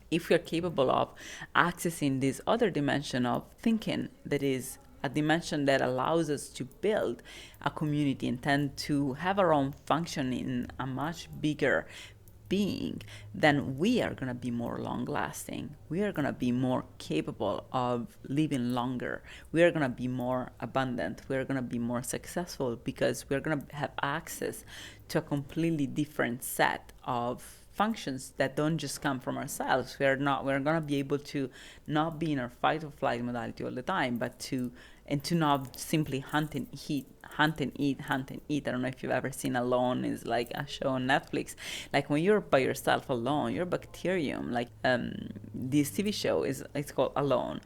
if we are capable of accessing this other dimension of thinking, that is a dimension that allows us to build a community and tend to have our own function in a much bigger being, then we are going to be more long lasting. We are going to be more capable of living longer. We are going to be more abundant. We are going to be more successful, because we're going to have access to a completely different set of functions that don't just come from ourselves. We're going to be able to not be in our fight or flight modality all the time, but to not simply hunt and eat. I don't know if you've ever seen Alone. Is like a show on Netflix. Like, when you're by yourself alone, your bacterium, like this TV show it's called Alone.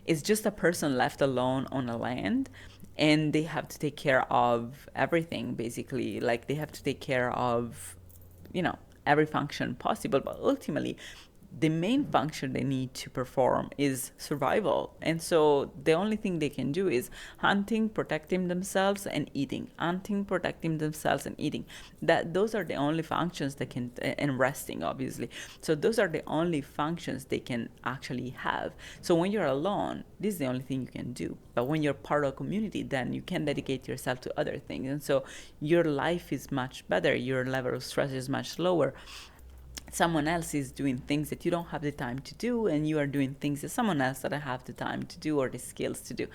It's just a person left alone on a land, and they have to take care of everything, basically. Like, they have to take care of, every function possible, but ultimately the main function they need to perform is survival. And so the only thing they can do is hunting, protecting themselves, and eating. Those are the only functions they can, and resting, obviously. So those are the only functions they can actually have. So when you're alone, this is the only thing you can do. But when you're part of a community, then you can dedicate yourself to other things. And so your life is much better. Your level of stress is much lower. Someone else is doing things that you don't have the time to do, and you are doing things that someone else doesn't have the time to do or the skills to do.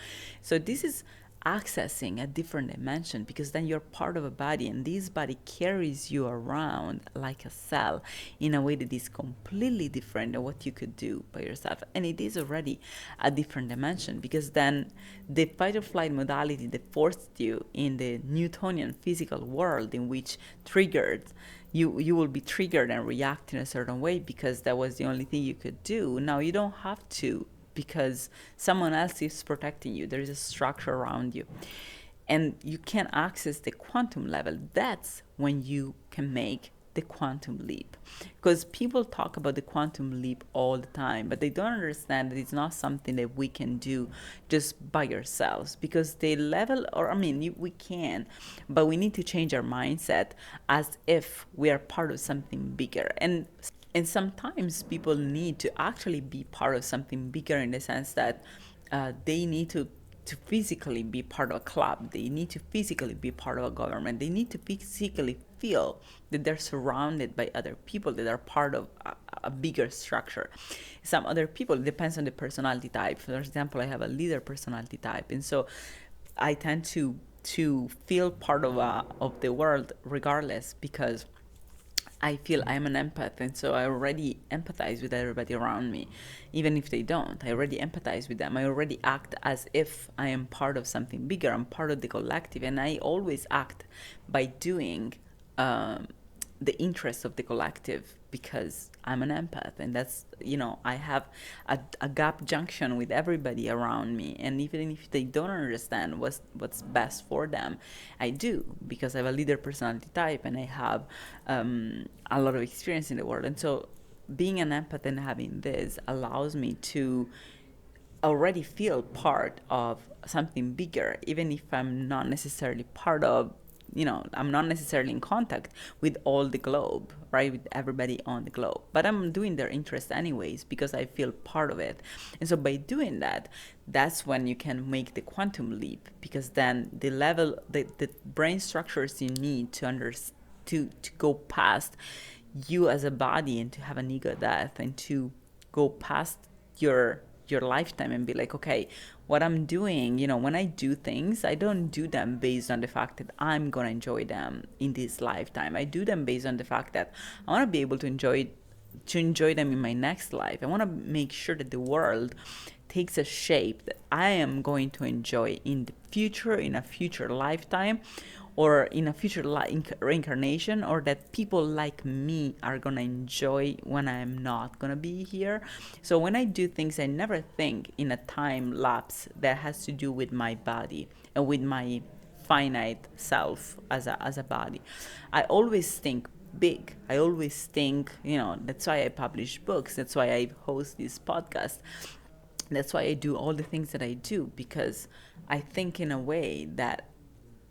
So this is accessing a different dimension, because then you're part of a body, and this body carries you around like a cell in a way that is completely different than what you could do by yourself. And it is already a different dimension, because then the fight or flight modality that forced you in the Newtonian physical world, in which triggered you will be triggered and react in a certain way because that was the only thing you could do. Now you don't have to, because someone else is protecting you. There is a structure around you. And you can access the quantum level. That's when you can make the quantum leap. Because people talk about the quantum leap all the time, but they don't understand that it's not something that we can do just by ourselves. Because the level, we can, but we need to change our mindset as if we are part of something bigger. And sometimes people need to actually be part of something bigger, in the sense that they need to physically be part of a club. They need to physically be part of a government. They need to physically feel that they're surrounded by other people that are part of a bigger structure. Some other people, it depends on the personality type. For example, I have a leader personality type, and so I tend to feel part of the world regardless, because I feel I'm an empath, and so I already empathize with everybody around me. Even if they don't, I already empathize with them. I already act as if I am part of something bigger. I'm part of the collective, and I always act by doing the interests of the collective, because I'm an empath, and that's, I have a gap junction with everybody around me, and even if they don't understand what's best for them, I do, because I have a leader personality type, and I have a lot of experience in the world. And so being an empath and having this allows me to already feel part of something bigger, even if I'm not necessarily part of, I'm not necessarily in contact with all the globe, right? With everybody on the globe. But I'm doing their interest anyways, because I feel part of it. And so by doing that, that's when you can make the quantum leap, because then the level, the brain structures you need to go past you as a body, and to have an ego death, and to go past your lifetime and be like, okay, what I'm doing, when I do things, I don't do them based on the fact that I'm going to enjoy them in this lifetime. I do them based on the fact that I want to be able to enjoy to enjoy them in my next life. I want to make sure that the world takes a shape that I am going to enjoy in the future, in a future lifetime, or in a future reincarnation, or that people like me are going to enjoy when I'm not going to be here. So when I do things, I never think in a time lapse that has to do with my body and with my finite self as a body. I always think big. I always think, that's why I publish books. That's why I host this podcast. That's why I do all the things that I do, because I think in a way that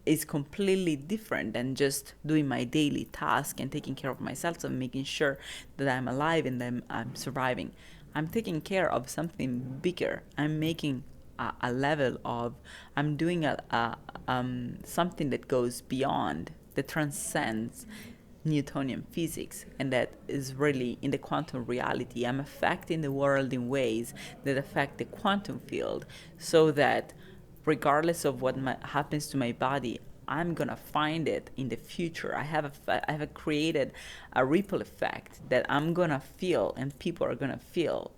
is completely different than just doing my daily task and taking care of myself and making sure that I'm alive and that I'm surviving. I'm taking care of something bigger. I'm making a level of, I'm doing something that goes beyond, that transcends Newtonian physics, and that is really in the quantum reality. I'm affecting the world in ways that affect the quantum field, so that regardless of what happens to my body, I'm gonna find it in the future. I have created a ripple effect that I'm gonna feel, and people are gonna feel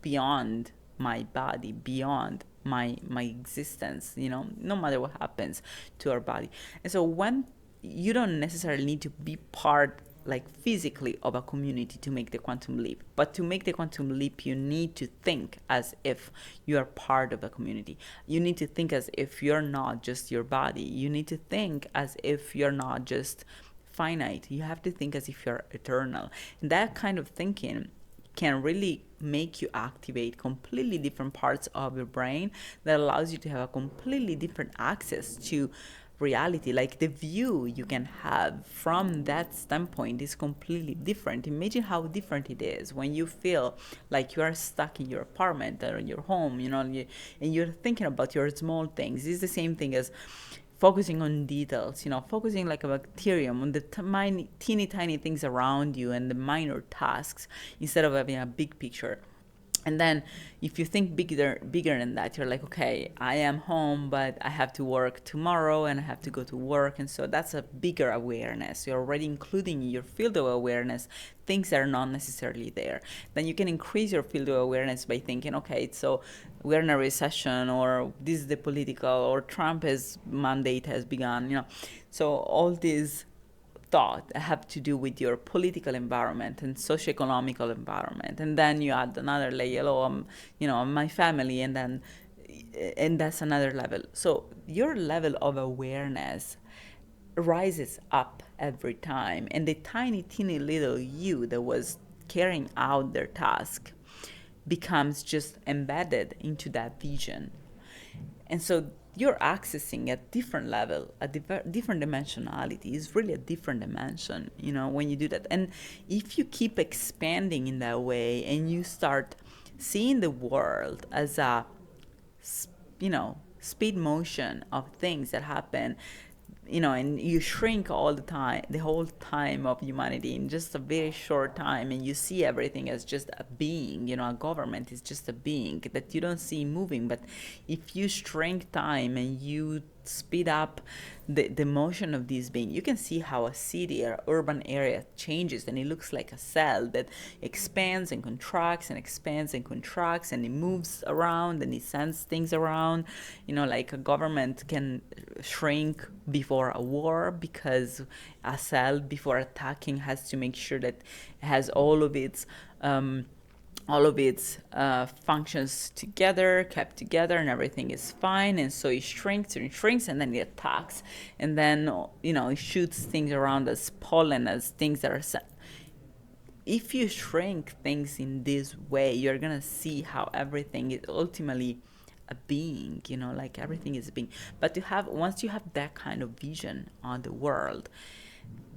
beyond my body, beyond my existence. No matter what happens to our body. And so when you don't necessarily need to be part, like physically, of a community to make the quantum leap. But to make the quantum leap, you need to think as if you are part of a community. You need to think as if you're not just your body. You need to think as if you're not just finite. You have to think as if you're eternal. And that kind of thinking can really make you activate completely different parts of your brain that allows you to have a completely different access to reality. Like the view you can have from that standpoint is completely different. Imagine how different it is when you feel like you are stuck in your apartment or in your home, and you're thinking about your small things. It's the same thing as focusing on details, focusing like a bacterium on the teeny tiny things around you and the minor tasks, instead of having a big picture. And then if you think bigger than that, you're like, okay, I am home, but I have to work tomorrow and I have to go to work. And so that's a bigger awareness. You're already including in your field of awareness things that are not necessarily there. Then you can increase your field of awareness by thinking, okay, so we're in a recession, or this is the political, or Trump's mandate has begun, So all these thought have to do with your political environment and socioeconomical environment, and then you add another layer, my family, and that's another level. So your level of awareness rises up every time, and the tiny teeny little you that was carrying out their task becomes just embedded into that vision. And so you're accessing a different level, a different dimensionality. It's really a different dimension, when you do that. And if you keep expanding in that way and you start seeing the world as a, speed motion of things that happen, and you shrink all the time, the whole time of humanity in just a very short time, and you see everything as just a being, a government is just a being that you don't see moving. But if you shrink time and you speed up the motion of this being, you can see how a city or urban area changes, and it looks like a cell that expands and contracts and expands and contracts, and it moves around and it sends things around. Like a government can shrink before a war, because a cell, before attacking, has to make sure that it has all of its functions together, kept together, and everything is fine. And so it shrinks and shrinks, and then it attacks, and then it shoots things around as pollen, as things that are if you shrink things in this way, you're gonna see how everything is ultimately a being, like everything is a being. But once you have that kind of vision on the world,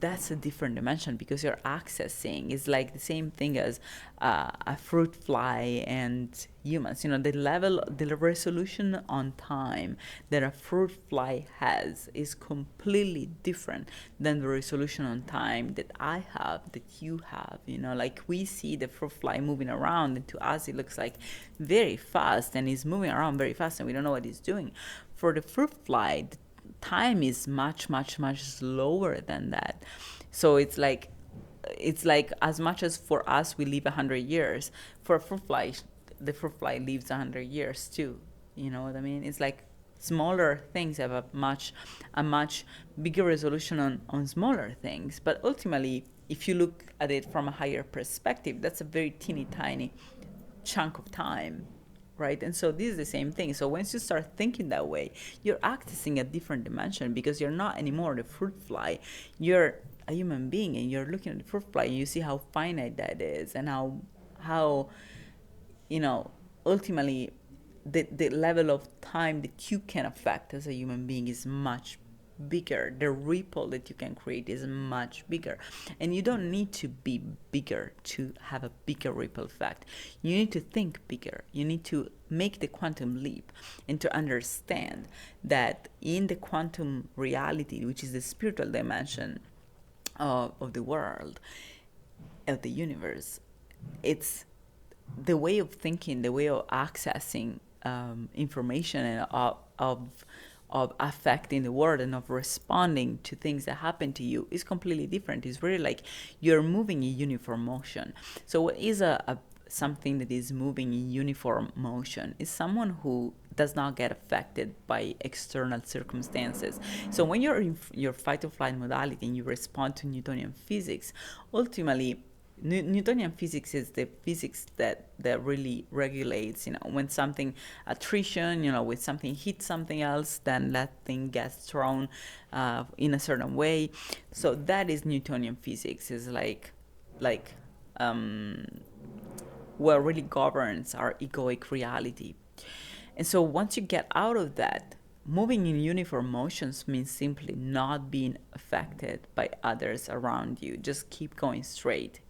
that's a different dimension, because you're accessing, it's like the same thing as a fruit fly and humans. The resolution on time that a fruit fly has is completely different than the resolution on time that I have, that you have. Like we see the fruit fly moving around, and to us it looks like very fast, and he's moving around very fast, and we don't know what he's doing. For the fruit fly, time is much, much, much slower than that. So it's like it's like, as much as for us we live 100 years, for a fruit fly, the fruit fly lives 100 years too. You know what I mean? It's like smaller things have a much bigger resolution on smaller things. But ultimately, if you look at it from a higher perspective, that's a very teeny tiny chunk of time, right? And so this is the same thing. So once you start thinking that way, you're accessing a different dimension, because you're not anymore the fruit fly. You're a human being, and you're looking at the fruit fly, and you see how finite that is, and how you know, ultimately the level of time that you can affect as a human being is much bigger. The ripple that you can create is much bigger, and you don't need to be bigger to have a bigger ripple effect. You need to think bigger. You need to make the quantum leap, and to understand that in the quantum reality, which is the spiritual dimension of the world, of the universe, it's the way of thinking, the way of accessing information, and of affecting the world, and of responding to things that happen to you, is completely different. It's really like you're moving in uniform motion. So what is something that is moving in uniform motion is someone who does not get affected by external circumstances. So when you're in your fight or flight modality and you respond to Newtonian physics, ultimately Newtonian physics is the physics that really regulates, when something, attrition, when something hits something else, then that thing gets thrown in a certain way. So that is Newtonian physics, is like what really governs our egoic reality. And so once you get out of that, moving in uniform motions means simply not being affected by others around you. Just keep going straight,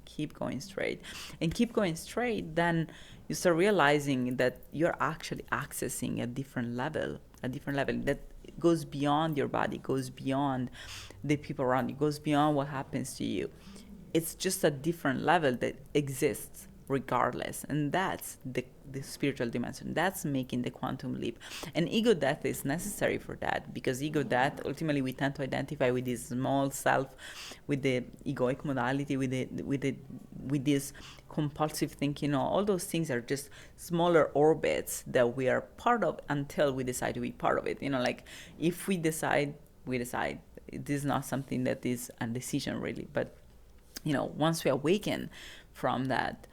and keep going straight. Then you start realizing that you're actually accessing a different level that goes beyond your body, goes beyond the people around you, goes beyond what happens to you. It's just a different level that exists regardless, and that's the spiritual dimension. That's making the quantum leap. And ego death is necessary for that, because ego death, ultimately, we tend to identify with this small self, with the egoic modality, with this compulsive thinking. All those things are just smaller orbits that we are part of until we decide to be part of it. Like, if we decide. This is not something that is a decision, really, but once we awaken from that,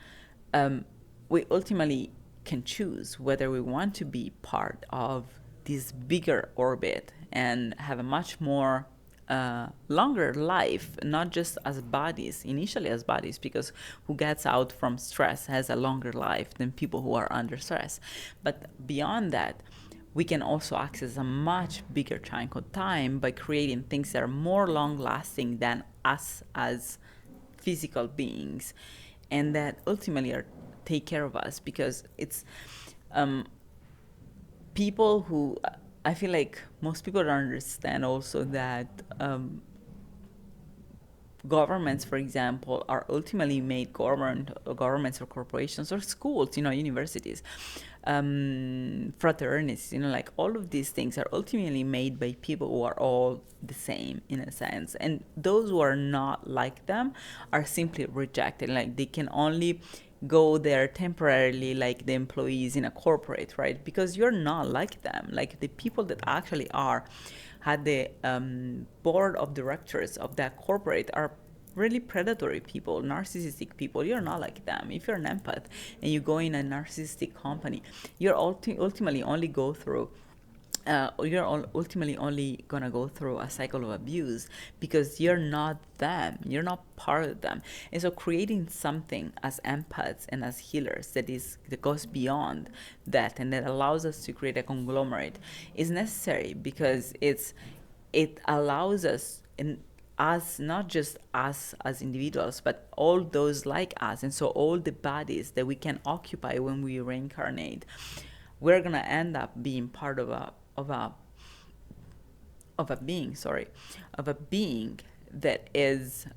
we ultimately can choose whether we want to be part of this bigger orbit and have a much more longer life, not just as bodies, initially as bodies, because who gets out from stress has a longer life than people who are under stress. But beyond that, we can also access a much bigger chunk of time by creating things that are more long-lasting than us as physical beings, and that ultimately take care of us. Because it's people who, I feel like most people don't understand also that governments, for example, are ultimately made governments or corporations or schools, universities, fraternities, like all of these things are ultimately made by people who are all the same in a sense. And those who are not like them are simply rejected. Like, they can only go there temporarily, like the employees in a corporate, right? Because you're not like them. Like, the people that actually had the board of directors of that corporate are really predatory people, narcissistic people. You're not like them. If you're an empath and you go in a narcissistic company, you're ultimately only go through you're ultimately only gonna go through a cycle of abuse, because you're not them, you're not part of them. And so creating something as empaths and as healers that goes beyond that, and that allows us to create a conglomerate, is necessary, because it allows us, and us, not just us as individuals, but all those like us, and so all the bodies that we can occupy when we reincarnate, we're gonna end up being part of a being that is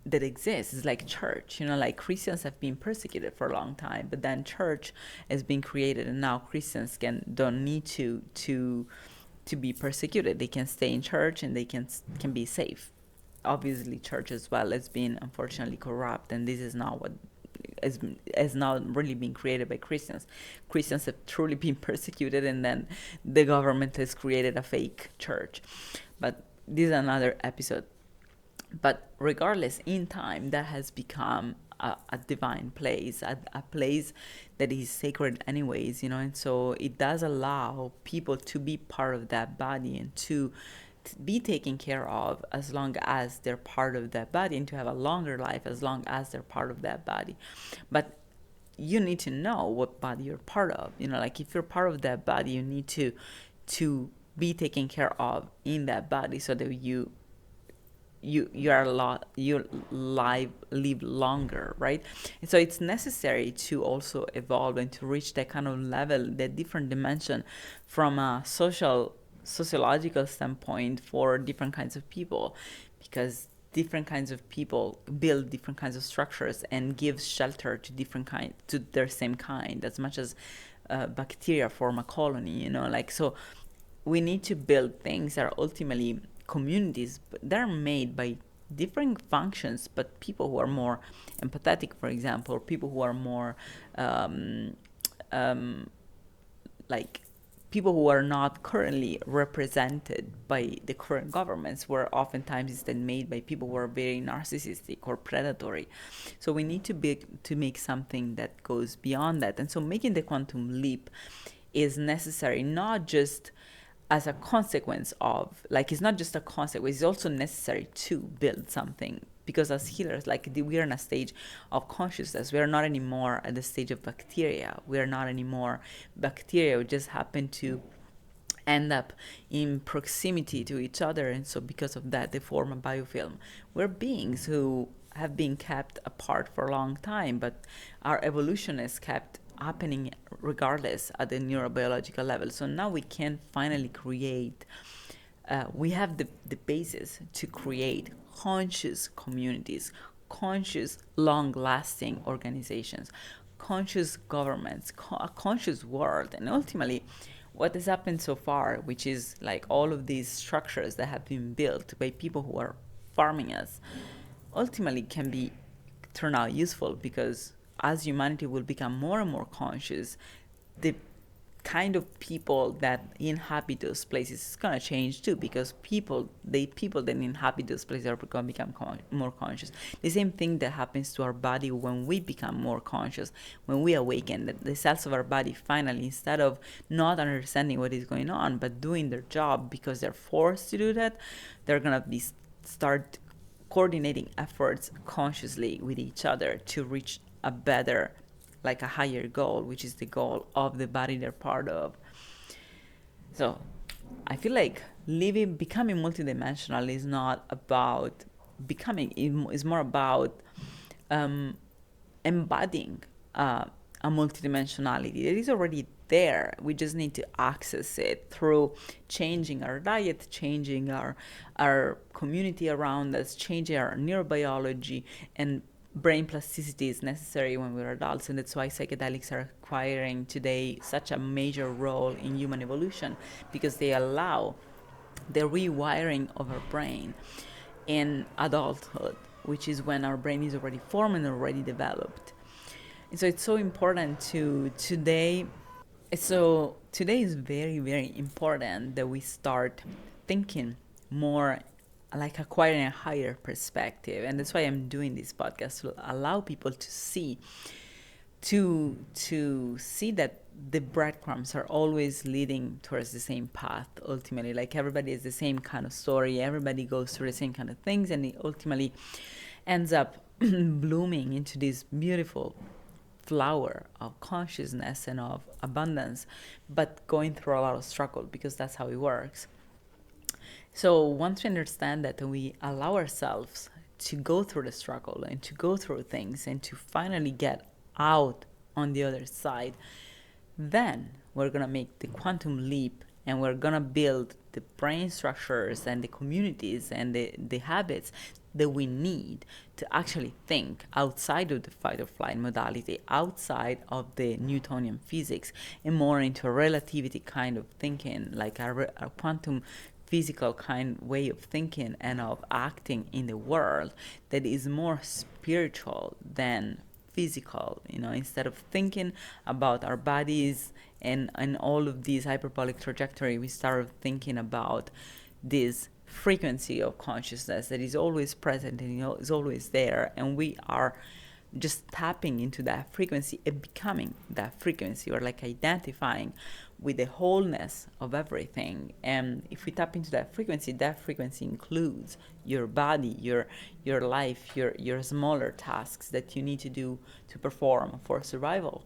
that exists. It's like church, like Christians have been persecuted for a long time, but then church has been created, and now Christians don't need to be persecuted. They can stay in church, and they can be safe. obviously church as well has been unfortunately corrupt, and this is not what has not really been created by Christians. Christians have truly been persecuted, and then the government has created a fake church. But this is another episode. But regardless, in time, that has become a divine place, a place that is sacred anyways, and so it does allow people to be part of that body and to be taken care of as long as they're part of that body, and to have a longer life as long as they're part of that body. But you need to know what body you're part of. Like if you're part of that body, you need to be taken care of in that body so that you live longer, right? And so it's necessary to also evolve and to reach that kind of level, that different dimension from a sociological standpoint for different kinds of people, because different kinds of people build different kinds of structures and give shelter to their same kind, as much as bacteria form a colony, like. So we need to build things that are ultimately communities that are made by different functions, but people who are more empathetic, for example, or people who are more like people who are not currently represented by the current governments, where oftentimes it's then made by people who are very narcissistic or predatory. So we need to make something that goes beyond that. And so making the quantum leap is necessary, not just as a consequence of, it's not just a consequence, it's also necessary to build something. Because as healers, we are in a stage of consciousness. We are not anymore at the stage of bacteria. We are not anymore bacteria. We just happen to end up in proximity to each other. And so because of that, they form a biofilm. We're beings who have been kept apart for a long time, but our evolution has kept happening regardless at the neurobiological level. So now we can finally create, we have the basis to create conscious communities, conscious long-lasting organizations, conscious governments, a conscious world. And ultimately what has happened so far, which is all of these structures that have been built by people who are farming us, ultimately can be turn out useful, because as humanity will become more and more conscious, the kind of people that inhabit those places is going to change too, because people that inhabit those places are going to become more conscious. The same thing that happens to our body when we become more conscious, when we awaken, that the cells of our body finally, instead of not understanding what is going on but doing their job because they're forced to do that, they're going to start coordinating efforts consciously with each other to reach a better, a higher goal, which is the goal of the body they're part of. So I feel like becoming multidimensional is not about becoming, it's more about embodying a multidimensionality that is already there. We just need to access it through changing our diet, changing our community around us, changing our neurobiology, and brain plasticity is necessary when we're adults. And that's why psychedelics are acquiring today such a major role in human evolution, because they allow the rewiring of our brain in adulthood, which is when our brain is already formed and already developed. And so it's so important today is very, very important that we start thinking more, acquiring a higher perspective. And that's why I'm doing this podcast, to allow people to see that the breadcrumbs are always leading towards the same path. Ultimately, everybody has the same kind of story, everybody goes through the same kind of things, and it ultimately ends up blooming into this beautiful flower of consciousness and of abundance, but going through a lot of struggle, because that's how it works. So once we understand that, and we allow ourselves to go through the struggle and to go through things and to finally get out on the other side, then we're going to make the quantum leap, and we're going to build the brain structures and the communities and the habits that we need to actually think outside of the fight or flight modality, outside of the Newtonian physics, and more into a relativity kind of thinking, a quantum physical kind way of thinking and of acting in the world that is more spiritual than physical. Instead of thinking about our bodies and all of these hyperbolic trajectory, we start thinking about this frequency of consciousness that is always present and is always there, and we are just tapping into that frequency and becoming that frequency, or like identifying with the wholeness of everything. And if we tap into that frequency includes your body, your life, your smaller tasks that you need to do to perform for survival.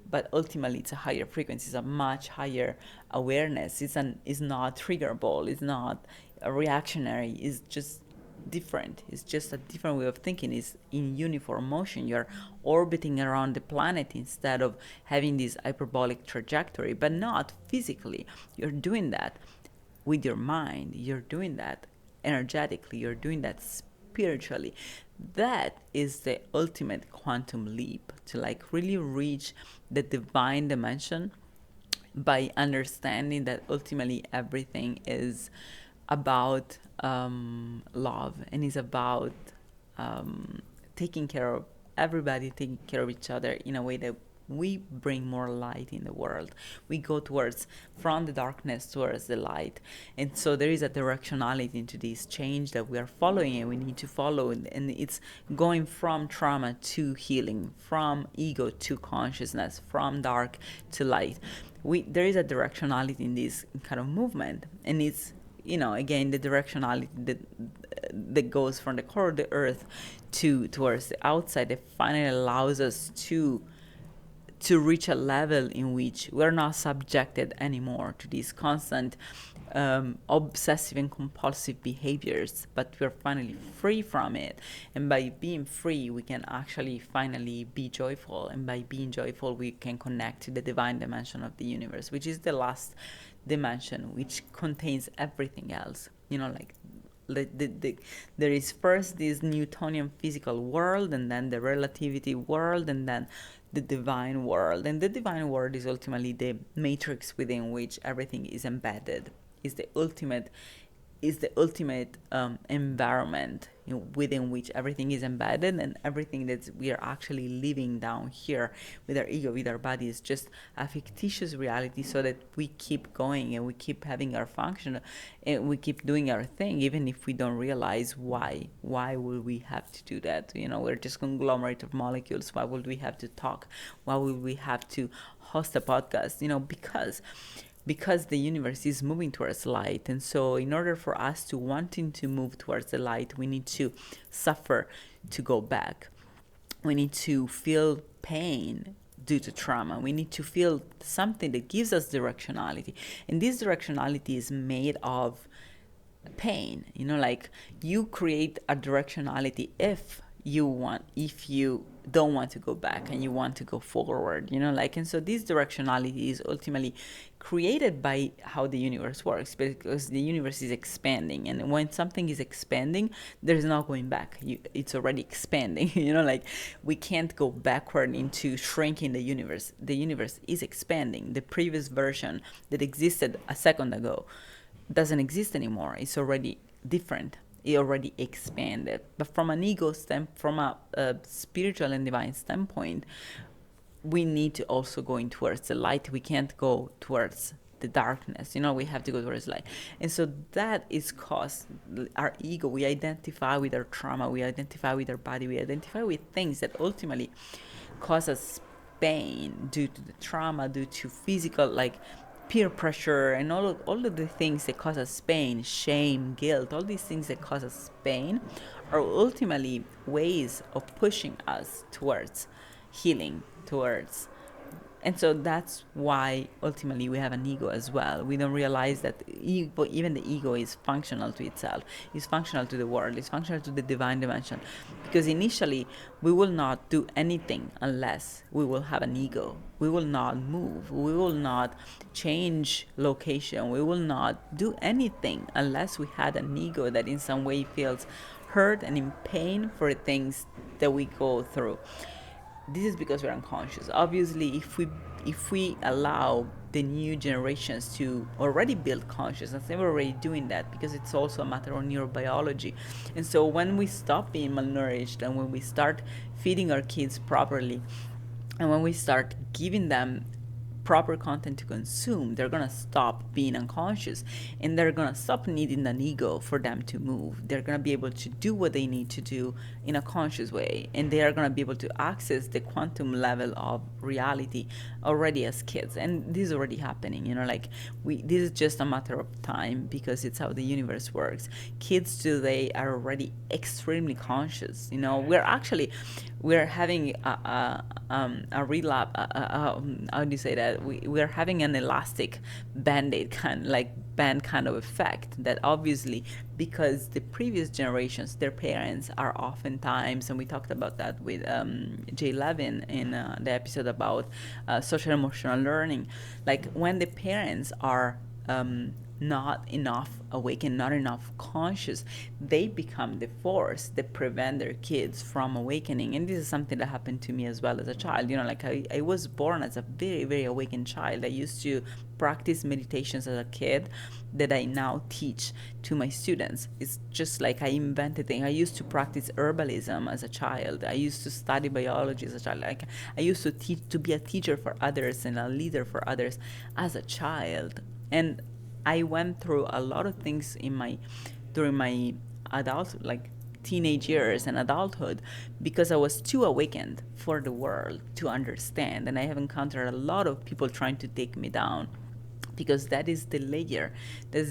But ultimately, it's a higher frequency, it's a much higher awareness. It's not triggerable, it's not a reactionary, it's just different. It's just a different way of thinking. It's in uniform motion. You're orbiting around the planet instead of having this hyperbolic trajectory, but not physically. You're doing that with your mind. You're doing that energetically. You're doing that spiritually. That is the ultimate quantum leap, to like really reach the divine dimension by understanding that ultimately everything is about love, and is about taking care of everybody, taking care of each other in a way that we bring more light in the world. We go from the darkness towards the light. And so there is a directionality into this change that we are following, and we need to follow. And it's going from trauma to healing, from ego to consciousness, from dark to light. There is a directionality in this kind of movement. And it's, again, the directionality that goes from the core of the earth towards the outside, that finally allows us to reach a level in which we're not subjected anymore to these constant obsessive and compulsive behaviors, but we're finally free from it. And by being free, we can actually finally be joyful. And by being joyful, we can connect to the divine dimension of the universe, which is the last dimension, which contains everything else. There is first this Newtonian physical world, and then the relativity world, and then the divine world. And the divine world is ultimately the matrix within which everything is embedded, is the ultimate environment within which everything is embedded, and everything that we are actually living down here with our ego, with our body, is just a fictitious reality, so that we keep going and we keep having our function and we keep doing our thing, even if we don't realize why would we have to do that. We're just conglomerate of molecules. Why would we have to talk? Why would we have to host a podcast? Because the universe is moving towards light. And so in order for us to wanting to move towards the light, we need to suffer to go back. We need to feel pain due to trauma. We need to feel something that gives us directionality. And this directionality is made of pain. Like, you create a directionality if you don't want to go back and you want to go forward, and so this directionality is ultimately created by how the universe works, because the universe is expanding, and when something is expanding, there's no going back. It's already expanding. We can't go backward into shrinking the universe. The universe is expanding. The previous version that existed a second ago doesn't exist anymore. It's already different. It already expanded. But from an ego from a spiritual and divine standpoint, we need to also go in towards the light. We can't go towards the darkness. We have to go towards light. And so that is caused, our ego, we identify with our trauma, we identify with our body, we identify with things that ultimately cause us pain due to the trauma, due to physical, like peer pressure, and all of the things that cause us pain, shame, guilt, all these things that cause us pain are ultimately ways of pushing us towards healing, and so that's why ultimately we have an ego as well. We don't realize that even the ego is functional to itself, is functional to the world, is functional to the divine dimension, because initially we will not do anything unless we will have an ego. We will not move, we will not change location, we will not do anything unless we had an ego that in some way feels hurt and in pain for things that we go through. this is because we're unconscious. Obviously, if we allow the new generations to already build consciousness, they were already doing that, because it's also a matter of neurobiology. And so when we stop being malnourished, and when we start feeding our kids properly, and when we start giving them proper content to consume, they're gonna stop being unconscious, and they're gonna stop needing an ego for them to move. They're gonna be able to do what they need to do in a conscious way, and they are gonna be able to access the quantum level of reality already as kids. And this is already happening, like this is just a matter of time, because it's how the universe works. Kids today are already extremely conscious. We're having a relapse. How do you say that? We're having an elastic band-aid band kind of effect, that obviously, because the previous generations, their parents are oftentimes, and we talked about that with Jay Levin in the episode about social emotional learning, like when the parents are not enough awakened, not enough conscious, they become the force that prevent their kids from awakening. And this is something that happened to me as well as a child. I was born as a very, very awakened child. I used to practice meditations as a kid that I now teach to my students. It's just like I invented things. I used to practice herbalism as a child. I used to study biology as a child. Like I used to be a teacher for others and a leader for others as a child. And I went through a lot of things during my teenage years and adulthood, because I was too awakened for the world to understand. And I have encountered a lot of people trying to take me down, because that is the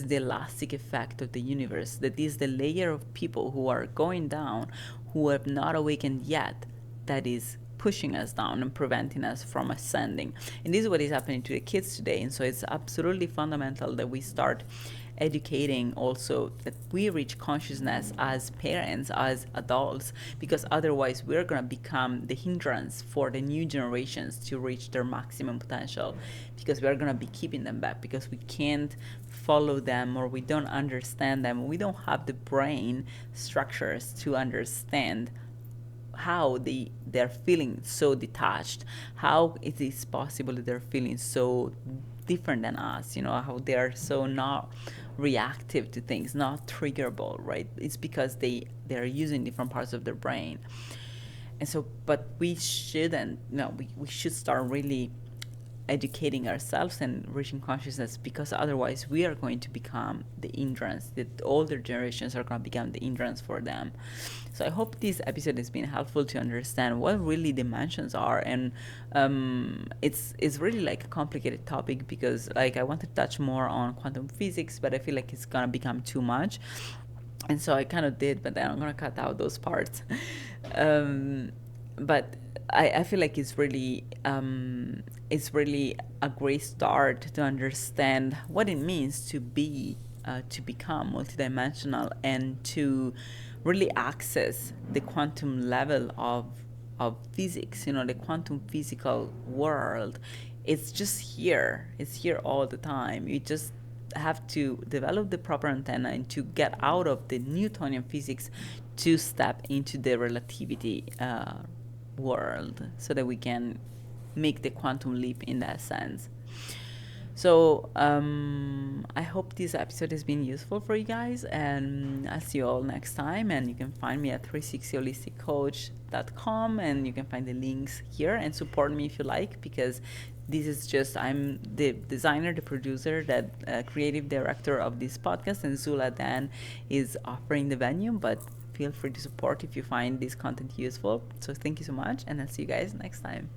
elastic effect of the universe. That is the layer of people who are going down, who have not awakened yet, that is pushing us down and preventing us from ascending. And this is what is happening to the kids today. And so it's absolutely fundamental that we start educating also, that we reach consciousness as parents, as adults, because otherwise we're going to become the hindrance for the new generations to reach their maximum potential, because we're going to be keeping them back, because we can't follow them, or we don't understand them. We don't have the brain structures to understand how they're feeling so detached, how it is possible that they're feeling so different than us, how they're so not reactive to things, not triggerable, right? It's because they're using different parts of their brain. And so, but we shouldn't, we should start really educating ourselves and reaching consciousness, because otherwise we are going to become the hindrance. The older generations are going to become the hindrance for them. So I hope this episode has been helpful to understand what really dimensions are. And it's really like a complicated topic, because like I want to touch more on quantum physics, but I feel like it's going to become too much. And so I kind of did, but then I'm going to cut out those parts. But I feel like it's really a great start to understand what it means to become multidimensional, and to really access the quantum level of physics. The quantum physical world. It's just here. It's here all the time. You just have to develop the proper antenna and to get out of the Newtonian physics to step into the relativity world, so that we can make the quantum leap in that sense. So I hope this episode has been useful for you guys, and I'll see you all next time. And you can find me at 360holisticcoach.com, and you can find the links here, and support me if you like, because this is just, I'm the designer, the producer, that creative director of this podcast, and Zula Den is offering the venue, but feel free to support if you find this content useful. So thank you so much, and I'll see you guys next time.